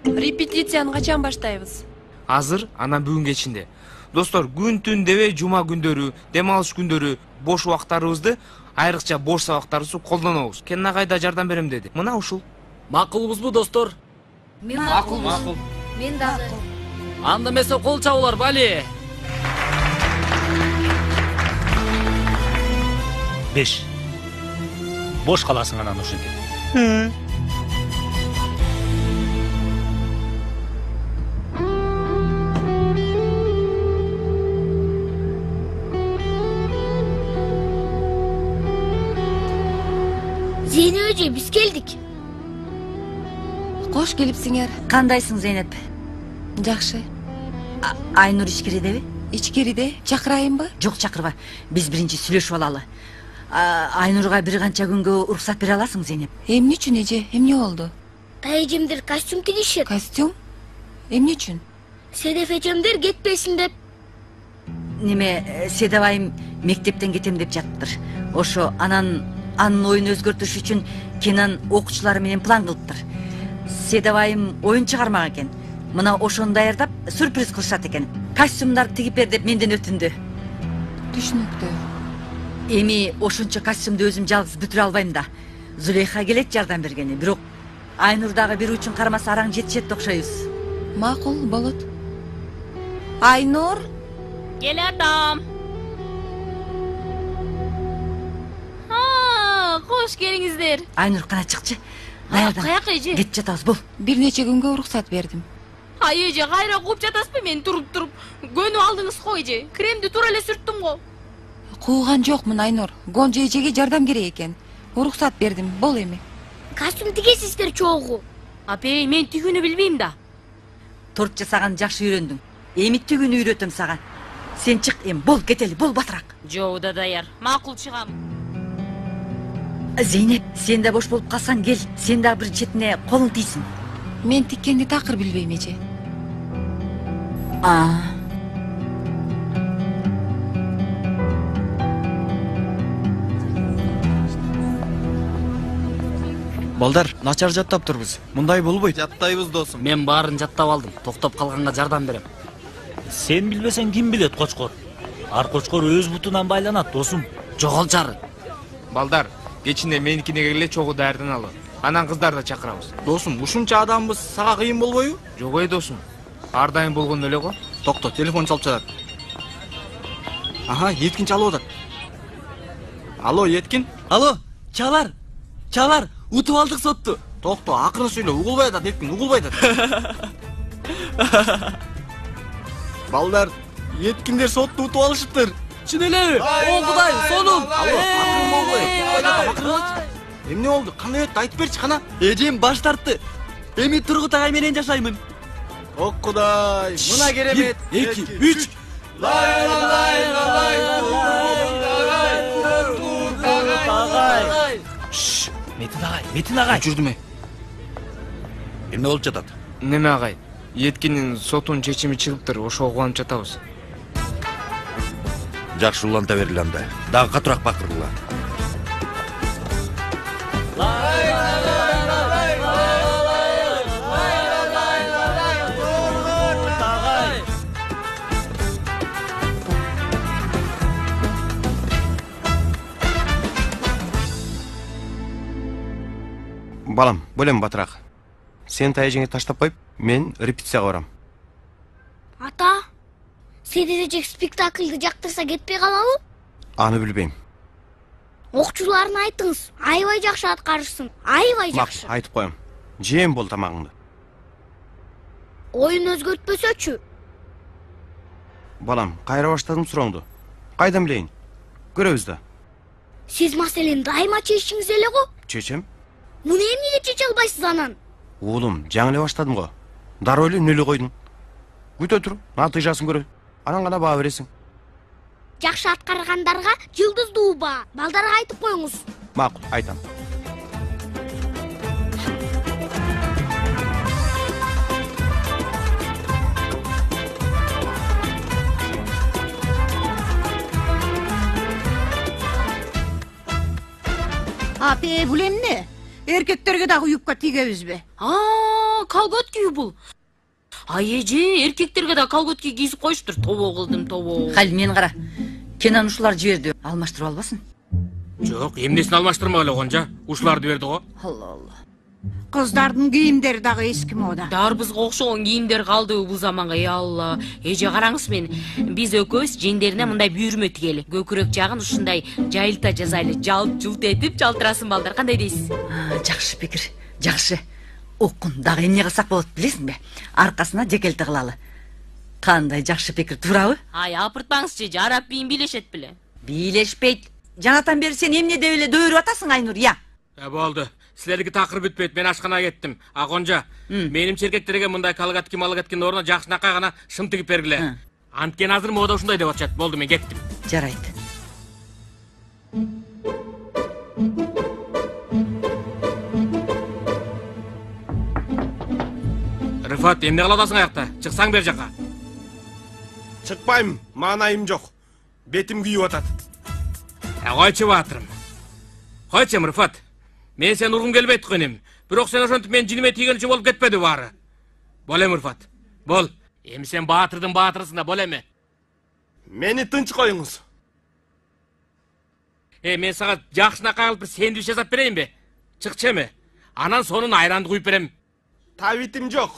Репетицияны качан баштайбыз? Азыр, анан бүгүн кечинде. Достор, күн-түн дебей жума күндөрү, дем алыш күндөрү бош убактарыбызды, айрыкча бош сабактарыбызды колдонобуз. Кенен агай да жардам берем деди. Мына ушул. Макулбузбу, достор? Макул. Мен дагы. Анда эмесе кол чабуулар, бали. 5. Бош каласың анан ушинтип. Зейнеп эже, биз келдик. Кош келипсиңер. Кандайсың, Зейнеп? Жакшы. Айнур ичкеридеби? Ичкериде. Чакырайынбы? Жок, чакырба. Биз биринчи сүйлөшүп алалы. Айнурга бир канча күнгө уруксат бере аласың, Зейнеп? Эмне үчүн эже? Эмне болду? Тайжемдер костюм тигишет. Костюм? Эмне үчүн? Седеф эжемдер кетпесин деп. Неме, Седебайым мектептен кетем деп жатыптыр. Ошо анан анын оюн өзгөртүш үчүн Кенан окуучулары менен план кылыптыр. Седебайым оюн чыгармак экен. Мына ошону даярдап сюрприз кылышат экен. Костюмдарды тигип бер деп менден өтүндү. Түшүнүктүү. Эми ошончо костюмду өзүм жалгыз бүтүрө албайм да. Зулейха келет жардам бергени, бирок Айнур дагы бир үчүн кармаса араң жетишет окшойбуз. Макул, болот. Айнур? Келатам. Кош келиңиздер. Айнур кана чыкчы. Даярдан. Каяка эже? Кетип жатабыз, бул. Бир нече күнгө уруксат бердим. Ай эже, кайра кууп жатасызбы мен туруп? Көнүп алдыңыз го эже. Кремди туура эле сүрттүм го. Кууган жокмун, Айнур. Гонжо эжеге жардам керек экен. Уруксат бердим, бол эми. Костюм тигесиздер чогуу. Апей, мен тигүүнү билбейм да. Торт жасаган жакшы үйрөндүң. Эми тигүүнү үйрөтөм сага. Сен чык эми, бол, кетели, бол батыраак. Жоо да даяр. Макул чыгам. Зейнеп, сен да бош болуп калсаң кел. Сен да бир четине колуң тийсин. Мен тиккенди такыр билбейм эже. Балдар, начар жаттаптырбыз. Мындай болбойт. Жаттайбыз досум. Мен баарын жаттап алдым. Токтоп калганга жардам берем. Сен билбесең ким билет, кочкор? Ар кочкор өз бутунан байланат, досум. Жоголчары. Балдар, кечинде меникине келе чогуу даярданалы. Анан кыздар да чакырабыз. Досум, ушунча адамбыз сага кыйын болбойбу? Жок эй досум. Ар дайым болгон эле го. Токто, телефон чалып жатат. Аха, Еткин чалып атат. Алло, Еткин? Алло, чалар. Утуп алдык сотту. Токто, акырын сүйлө, угулбай атат, Еткин, угулбай атат. Балдар, Еткиндер сотту утуп алышыптыр. Чын элеби? О Кудай, сонун. Алло, акырын болбой. Эмне болду? Кандай өттү? Айтып берчи кана. Эжем баш тартты. Эми Тургут агай менен жашаймын. О Кудай, мына керемет. 1, 2, 3. Лай лай лай Метин агай. Жүрдүмө. Эмне болуп жатат? Неме агай? Еткинин сотунун чечими чыгыптыр, ошого кубанып жатабыз. Жакшы уланта бергиле анда. Дагы катуураак бакыргыла. Балам, бөлем батырақ. Сен таяжыңа таштап қойып, мен репетицияға барам. Ата, СДВ спектакльді жақтырса кетпей қалалы? Аны білбейм. Оқчуларына айтыңыз, айбай жақшы атқарышсын, айбай жақшы. Айтып қоям. Жем бол тамағыңды. Ойын өзгөртпөсөчү. Балам, қайра баштадым сұрауыңды. Қайдан білейін? Көрөбүз да. Сиз маселени дайыма чечишиңиз эле го. Чечем? Муну эмнеге чече албайсыз анан? Уулум, жаңы эле баштадым го. Дароо эле нөлү койдуң. Күтө тур, натыйжасын көрө. Анан гана баа бересиң. Жакшы аткаргандарга жылдыздуу баа. Балдарга айтып коюңуз. Макул, айтам. Апе, бул эмне? Эркектерге дагы юбка тигебизби? Колготки бул. Ай эже, эркектерге да колготки кийип коюштур. Тобо кылдым, тобо. Хали, мен кара. Кенан ушулар жиберди. Алмаштырып албасын? Жок, эмнесин алмаштырмак эле Гонжа. Ушуларды берди го. Алла. Кыздардын кийимдери дагы эски мода. Дарбызга окшогон кийимдер калды бул заманга, ey Алла. Эже караңыз мен. Биз экөөбүз жеңдерине мындай бүйүрмө тигели. Көкүрөк жагын ушундай жайылта жасайлы, жалп жулт этип жалтырасын балдар. Кандай дейсиз? Жакшы пикир. Жакшы. Окун дагы эмне кылсак болот билесиңби? Аркасына жекелти кылалы. Кандай жакшы пикир, туурабы? Ай, апыртпаңызчы, жарап бийин бийлешет беле. Бийлешпейт. Жанатан бери сен эмне деп эле дөөрүп атасың, Айнур, я? Болду. Силерге такыр бүтпөйт. Мен ашканага кеттим. Гонжа, менимче эркектерге мындай калгатки малгаткин ордуна жакшынакай гана шым тигип бергиле. Анткени азыр мода ушундай деп атышат. Болду, мен кеттим. Жарайт. Рыфат, эмне кылып атасың аякта? Чыксаң бер жака. Чыкпайм, маанайым жок. Бетим күйүп атат. Койчу батырым. Койчу, Рыфат. Мен сен ургум келбейт көнем. Бирок сен ошентип мен жиниме тийгенче болуп кетпеди баары. Бол эми, Рыфат. Бол. Эми сен баатырдын баатырысың да, бол эми. Мени тынч коюңуз. Мен сага жакшынакай кылып бир сэндвич жасап берейинби? Чыкчы эми. Анан сонун айранды куюп берем. Табитим жок.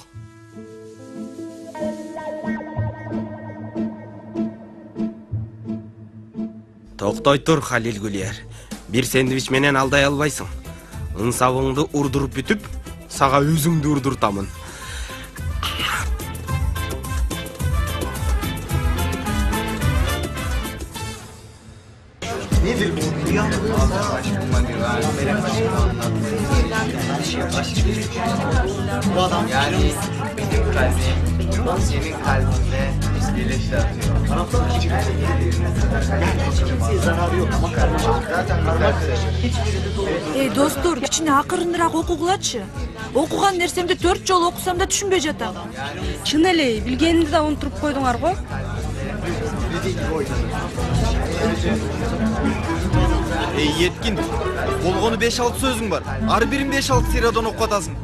Токтой тур, Халил Гулияр. Бир сэндвич менен алдай албайсың. Ынсабыңды урдуруп бүтүп, сага өзүңдү урдуртамын. Nedir bu? Bu adam yani benim kalbim senin kalbinde birleşti atıyor. Kimseye zararı yok ama karmaşık. Zaten karmaşık. Ey достор, кичине акырыныраак окугулачы. Окуган нерсемди 4 жолу окусам да түшүнбөй жатам. Чын эле, билгениңди да унутуруп койдуңар го. Ey Yetkin, болгону 5-6 сөзүң бар. Ар бирин 5-6 сериядан окуп атасың.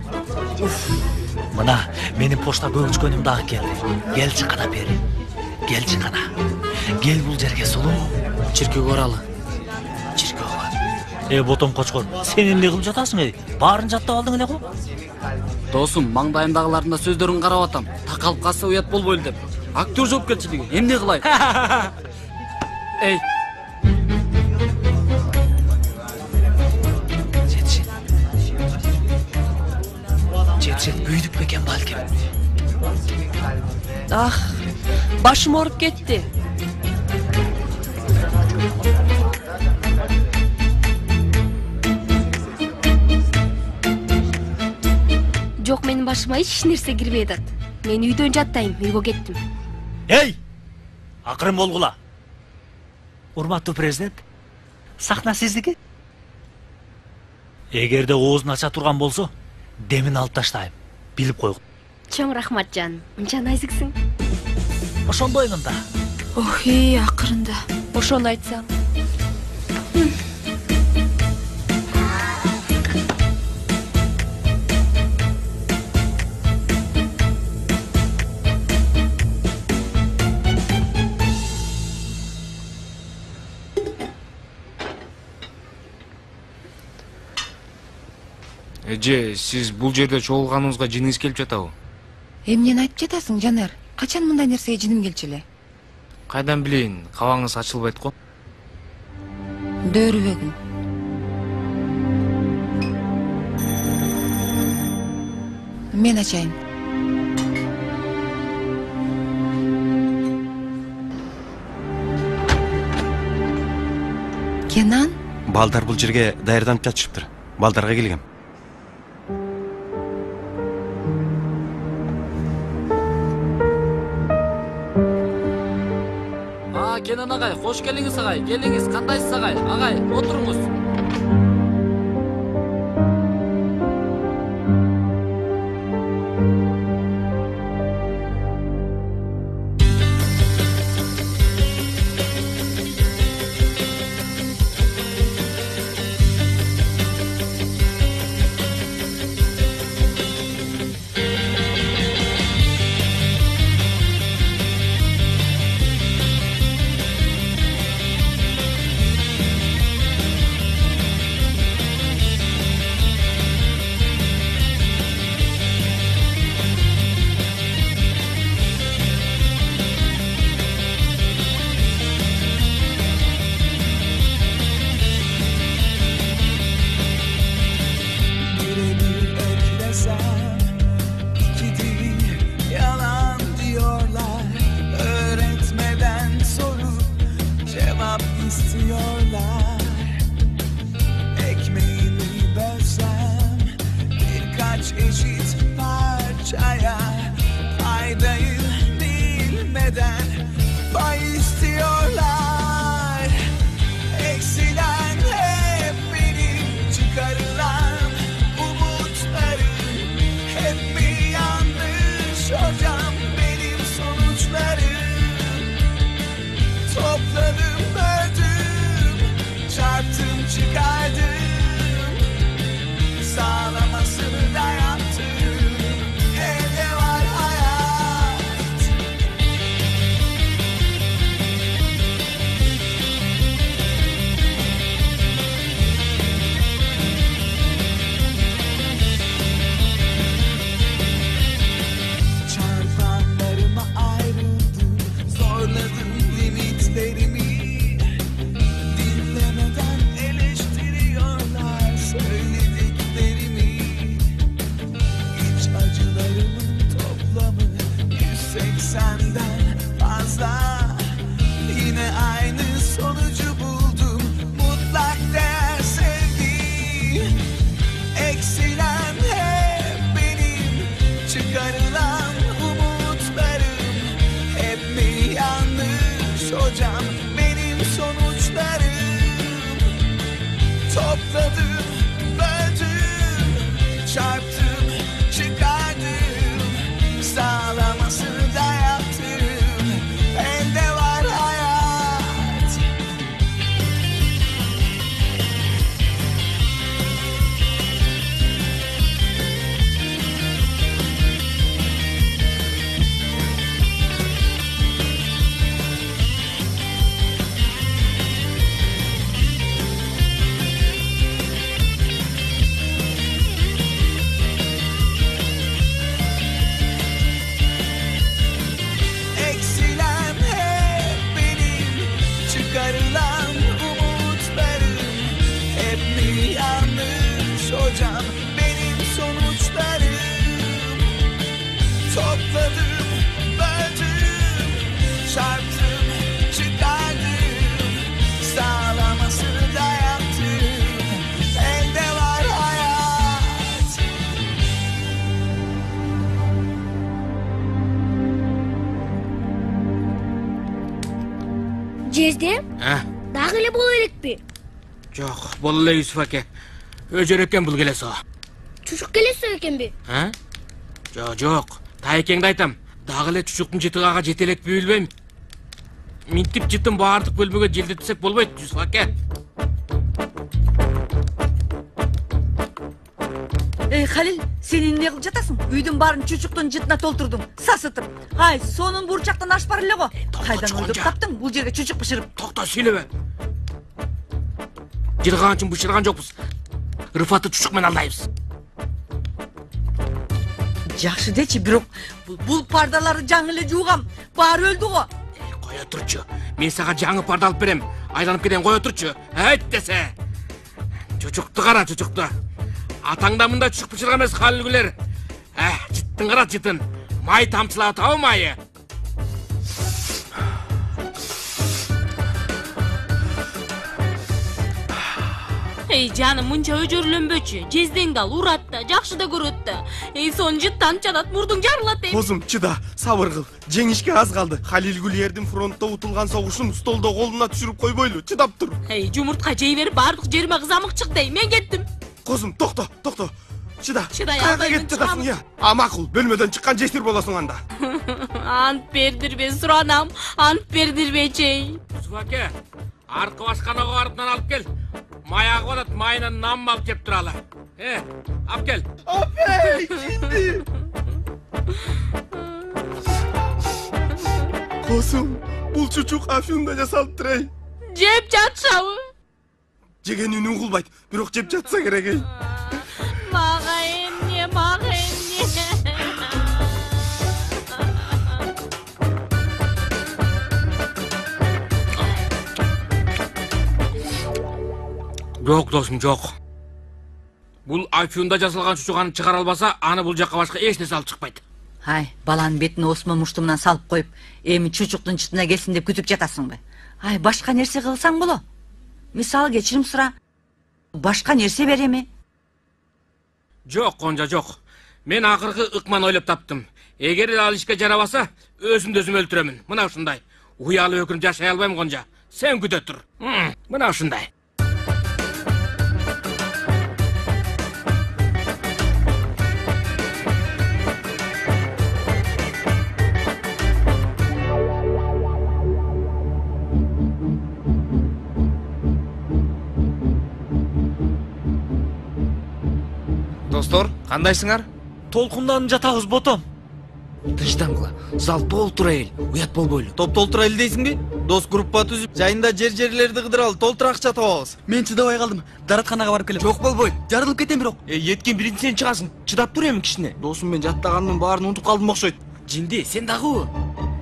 Мына менин почта көчкөнүм дагы келди. Келчи кана бери. Келчи кана. Кел бул жерге сулуу. Чиркөөгө баралы. Чиркөөгө. Ботом кочкор, сен эмне кылып жатасың? Баарын жаттап алдың эле го? Досум, маңдайымдагылардын да сөздөрүн карап атам. Такалып калса уят болбойлу деп. Актер жоопкерчилиги. Эмне кылайын? Эй. Жетишет büyüdük бекен балким. Башым ооруп кетти. Жок, менин башыма эч нерсе кирбей атат. Мен үйдөн жаттайм, үйгө кеттим. Эй! Акырын болгула. Урматтуу президент, сахна сиздики. Эгерде оозун ача турган болсо, демин алып таштайм. Билип койгула. Чоң рахмат, жан. Унча назиксиң. Ошондоймун да. Ох, акырында. Ошону айтсаң. Эже, сиз бул жерде чогулганыбызга жиниңиз келип жатабы? Эмнени айтып жатасың, Жанар? Качан мындай нерсеге жиним келчү эле? Кайдан билейин, кабагыңыз ачылбайт го. Дөөрүбөгүм. Мен ачайын. Кенан? Балдар бул жерге даярданып жатышыптыр. Балдарга келгем. Kenan agay, hoş geliniz agay. Geliniz, kandaysiz agay? Agay, oturunuz. Jezdem? Dagı ele bol erekpi? Жоқ, бол эле Юсуп аке. Өжөр экен бул келе сага. Чучук келеси экенби? Жоқ, тайкеңди айтам. Дагы эле чучуктун жетигага жете элекпи билбейм. Минтип жытын баардык бөлмөгө желдетсек болбойт, Жүсүп аке. Халил, сен эмне кылып жатасың? Үйдүн баарын чучуктун жытына толтурдуң, сасытып. Ай, сонун бурчактан аш бар эле го. Кайдан ойлоп таптың бул жерге чучук бышырып? Токто, сүйлөбө. Жырган үчүн бышырган жокпуз. Рыфатты чучук менен алдайбыз. Жакшы дечи, бирок бул пардаларды жаңы эле жуугам. Баары өлдү го. Кое турчу. Мен сага жаңы парда алып берем. Айланып кетен кое турчу. Айт десе. Чучукту кара, чучукту. Атаңда мында чучук бышырган эмес, халилгүлөр. Жыттын кара, жытын. Май тамчылап атабы майы. Эй жаным, мынча өжөрлөнбөчү. Жездеңди ал, урат да, жакшы да көрөт да. Эй сон жыттан чатат, мурдуң жарылат эй. Козум, чыда, сабыр кыл. Жеңишке аз калды. Халилгүлердин фронтта утулган согушун столдо колуна түшүрүп койбойлу. Чыдап тур. Эй, жумуртка жей берип баардык жериме кызамык чыкты эй. Мен кеттим. Козум, токто. Чыда. Чыдай албайм. Кайда кетип жатасың я? Макул, бөлмөдөн чыккан жесир болосуң анда. Ант бердирбе, суранам. Ант бердирбечи эй. Жүсүп аке, аркы башканага барып нан алып кел. Маяğı olat, mayынан нам алып жеп туралы. Алып кел. Апей, кинди. Косум, бул чучук Афюнда жасалып турай. Жеп жатшабы? Жеген үнүн кылбайт, бирок жеп жатса керек эй. Мага эмне. Жок, досум, жок. Бул Афюнда жасалган чучуганы чыгара албаса, аны бул жакка башка эч нерсе алып чыкпайт. Ай, баланын бетине осмо муштумдан салып коюп, эми чучуктун чытына келсин деп күтүп жатасыңбы? Ай, башка нерсе кылсаң боло. Мисалы кечирим сура. Башка нерсе береми? Жок, Конжа, жок. Мен акыркы ыкман ойлоп таптым. Эгер ал ишке жарабаса, өзүмдү өзүм өлтүрөмүн. Мына ушундай. Уялы өкүнүп жашай албайм, Конжа. Сен күтө тур. Мына ушундай. Достор, кандайсыңар? Толкундан жатабыз, ботом. Тынчтангыла. Зал толтура эл. Уят болбойлу. Топ толтура эл дейсиңби? Дос группа түзүп, жайында жерлерди кыдыралы, толтура акча табабыз. Мен чыдабай калдым. Даратканага барып келем. Жок болбойт. Жарылып кетем бирок. Эткен биринчи сен чыгасың. Чыдап тур эми кичине. Досум, мен жаттаганымдын баарын унутуп калдым окшойт. Жинди, сен дагы?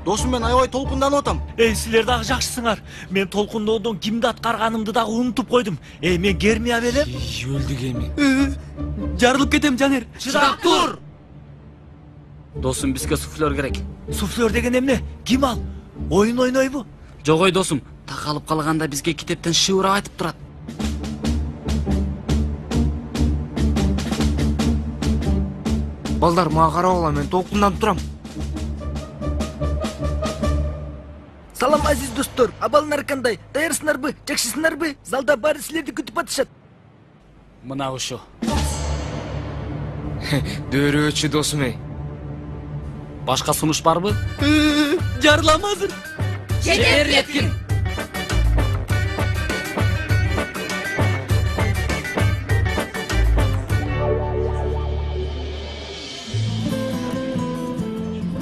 Досум, мен аябай толкунданып атам. Силер дагы жакшысыңар. Мен толкундоодон кимди аткарганымды дагы унутуп койдум. Мен Гермия белем. Өлдүк эми. Жарылып кетем, Жанер. Чыдап тур. Досум, бизге суфлер керек. Суфлер деген эмне? Ким ал? Оюн ойнойбу? Жок ой досум, такалып калганда бизге китептен шыбырап айтып турат. Балдар, мага карабагыла, мен толкунданып турам. Салам азиз достор, абалыңар кандай? Даярсыңарбы? Жакшысыңарбы? Залда баары силерди күтүп атышат. Мына ушу. Дөөрөөчү досум эй. Башка сунуш барбы? Жарылам азыр. Жетер еткин.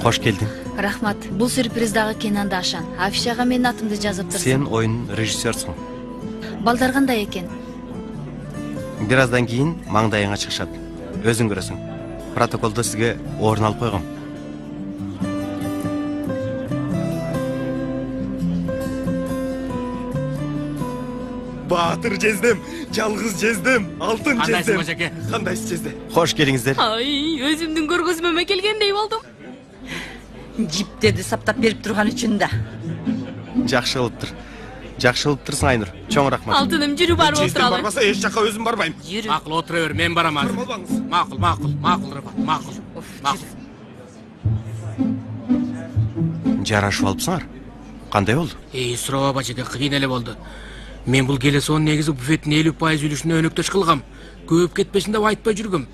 Кош келдиң. Рахмат. Бул сюрприз дагы Кенан Дашан. Афишага менин атымды жазып турсун. Сен оюн режиссерсың. Балдар кандай экен? Бир аздан кийин маңдайыңа чыгышат. Өзүң көрөсүң. Протоколдо сизге орун алып койгом. Баатыр жездем, жалгыз жездем, алтын жездем. Кандайсың Бажаке? Кандайсыз жезде? Кош келиңиздер. Ай, өзүмдүн көргөзмөмө келгендей болдум. Жиптерди саптап берип турган үчүн да. Жакшы кылыптыр. Жакшы кылыптырсың Айнур. Чоң рахмат. Алтыным, жүрү барып Жездем отуралы. барбаса эч жакка өзүм барбайм. Жүрү. Макул, отура бер, мен барам азыр. Макул, Рыфат, макул. Жарашып алыпсыңар. Кандай болду? Сурабы Бажаке, кыйын эле болду. Мен бул келесоонун негизи буфеттин 50% үлүшүнө өнөктөш кылгам. Көп кетпесин деп айтпай жүргөм.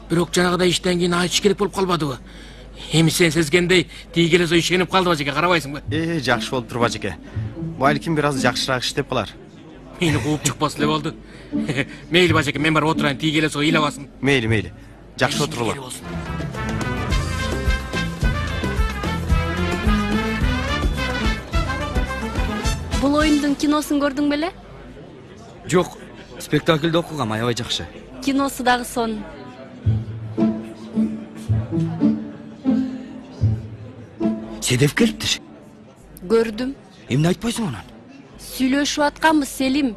Бирок жанагыдай иштен кийин айтыш керек болуп калбадыбы? Эми сен сезгендей тийгелес ой ишенип калды бажеке, карабайсыңбы? Жакшы болуп тур бажеке. Балким бир аз жакшыраак иштеп калар. Мени кууп чыкпас эле болду. Мейли бажеке, мен барып отурайын, тийгелес ой ыйлабасын. Мейли. Жакшы отурула. Бул оюндун киносун көрдүң беле? Жок, спектакльде окугам, аябай жакшы. Киносу дагы сонун. Седев келиптир. Көрдүм. Эмне айтпайсың анан? Сүйлөшүп атканбыз, Селим.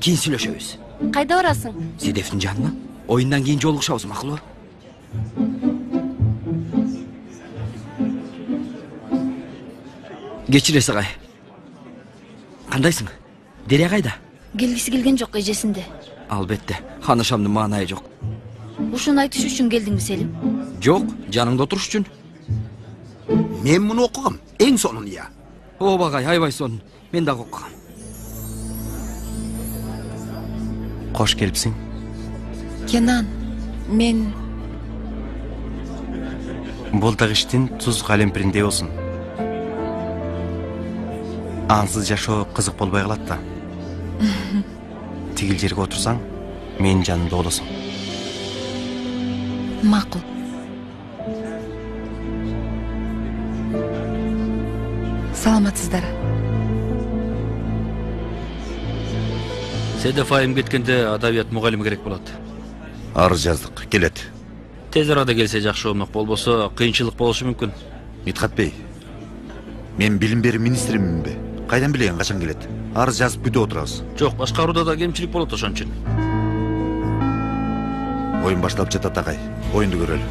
Кийин сүйлөшөбүз. Кайда барасың? Седевдин жанына. Оюндан кийин жолугушабыз, макулбу? Кечир Эсагай. Кандайсың? Дере кайда? Келгиси келген жок эжесинде. Албетте, хаанышамдын маанайы жок. Ушуну айтыш үчүн келдиңби, Селим? Жок, жаныңда отуруш үчүн. Мен муну окугам, эң сонун я. Ооба агай, аябай сонун. Мен дагы окугам. Кош келипсиң. Кенан, мен... Болдак иштин туз калемпириндей болсун. Ансыз жашоо кызык болбой калат да. Тигил жерге отурсаң, менин жанымда болосуң. Макул. Саламатсыздар. Седев айым кеткенде адабият мугалими керек болот. Арыз жаздык, келет. Тез арада келсе жакшы болмок, болбосо кыйынчылык болушу мүмкүн. Митхат бей, мен билим берүү министриминби? Кайдан билейин качан келет? Арыз жазып бүдө отурабыз. Жок, башкарууда да кемчилик болот ошон үчүн. Оюн башталып жатат агай. Оюнду көрөлү.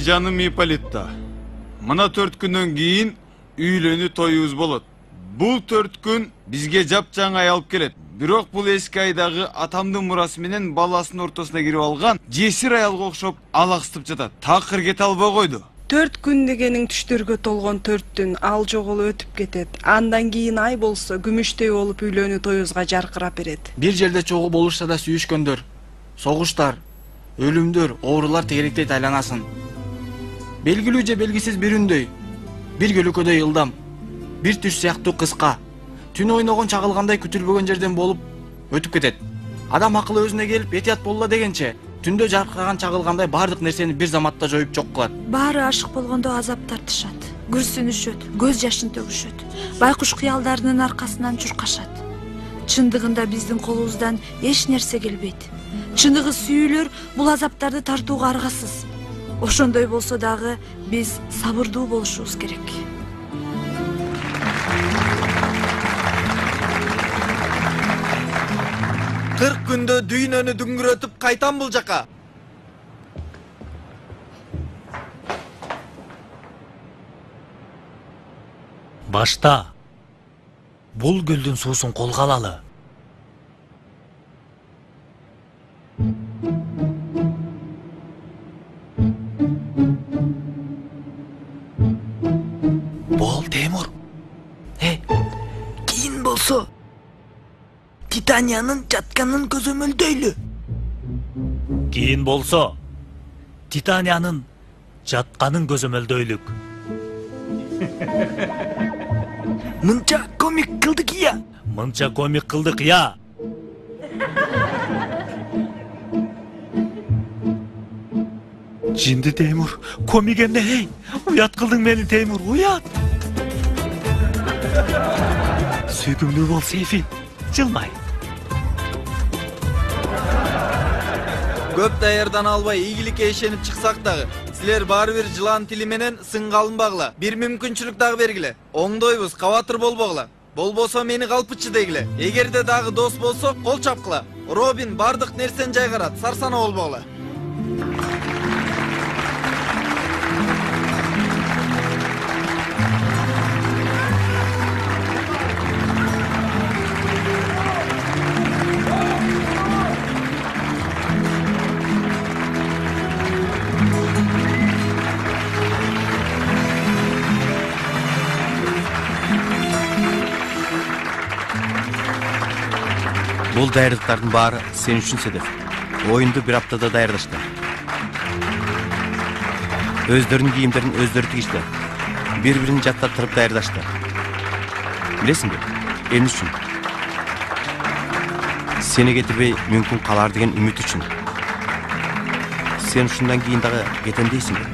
Жаным Ипполитта. Мына 4 күндөн кийин үйлөнүү тоюбуз болот. Бул 4 күн бизге жапжаңай алып келет. Бирок бул эски айдагы атамдын мурасы менен баласынын ортосуна кирип алган жесир аялга окшоп алаксытып жатат. Такыр кете албай койду. 4 күн дегенин түштөргө толгон 4 түн ал жогулу өтүп кетет. Андан кийин ай болсо күмүштөй болуп үйлөнүү тоюбузга жаркырап берет. Бир жерде чогуу болушса да сүйүшкөндөр, согуштар, өлүмдөр, оорулар тегеректей айланасын. Белгилүү же белгисиз бир үндөй, бир көлөкөдөй ылдам, бир түш сыяктуу кыска, түн ойногон чагылгандай күтүлбөгөн жерден болуп өтүп кетет. Адам акылы өзүнө келип этият болла дегенче, түндө жаркыраган чагылгандай бардык нерсени бир заматта жоюп жок кылат. Баары ашык болгондо азап тартышат, күрсүнүшөт, көз жашын төгүшөт, байкуш кыялдарынын аркасынан чуркашат. Чындыгында биздин колубуздан эч нерсе келбейт. Чыныгы сүйүүлөр бул азаптарды тартууга аргасыз. Ошондой болсо дагы биз сабырдуу болушубуз керек. Кырк күндө дүйнөнү дүңгүрөтүп кайтам бул жака. Башта бул гүлдүн суусун колго алалы. Бол, Темур. Кийин болсо Титаниянын жатканын көзөмөлдөйлү. Кийин болсо Титаниянын жатканын көзөмөлдөйлүк. Мынча комик кылдык я. Мынча комик кылдык я. Жинди Темур, комик эмне? Уят кылдың мени Темур, уят. Сүйкүмдүү бол Сейфи, жылмай. Көп даярдан албай ийгиликке ишенип чыксак дагы, силер баары бир жылан тили менен сынга алынбагыла. Бир мүмкүнчүлүк дагы бергиле. Оңдойбуз, кабатыр болбогула. Болбосо мени калпычы дегиле. Эгерде дагы дос болсо, кол чапкыла. Робин бардык нерсени жайгарат, сарсана болбогула. Бул даярдыктардын баары сен үчүн Седеф. Оюнду бир аптада даярдаштыр. Өздөрүнүн кийимдерин өздөрү тигиштер. Бири-бирин жаттаттырып даярдаштыр. Билесиңби? Эмне үчүн? Сени кетирбей мүмкүн калар деген үмүт үчүн. Сен ушундан кийин дагы кетем дейсиңби?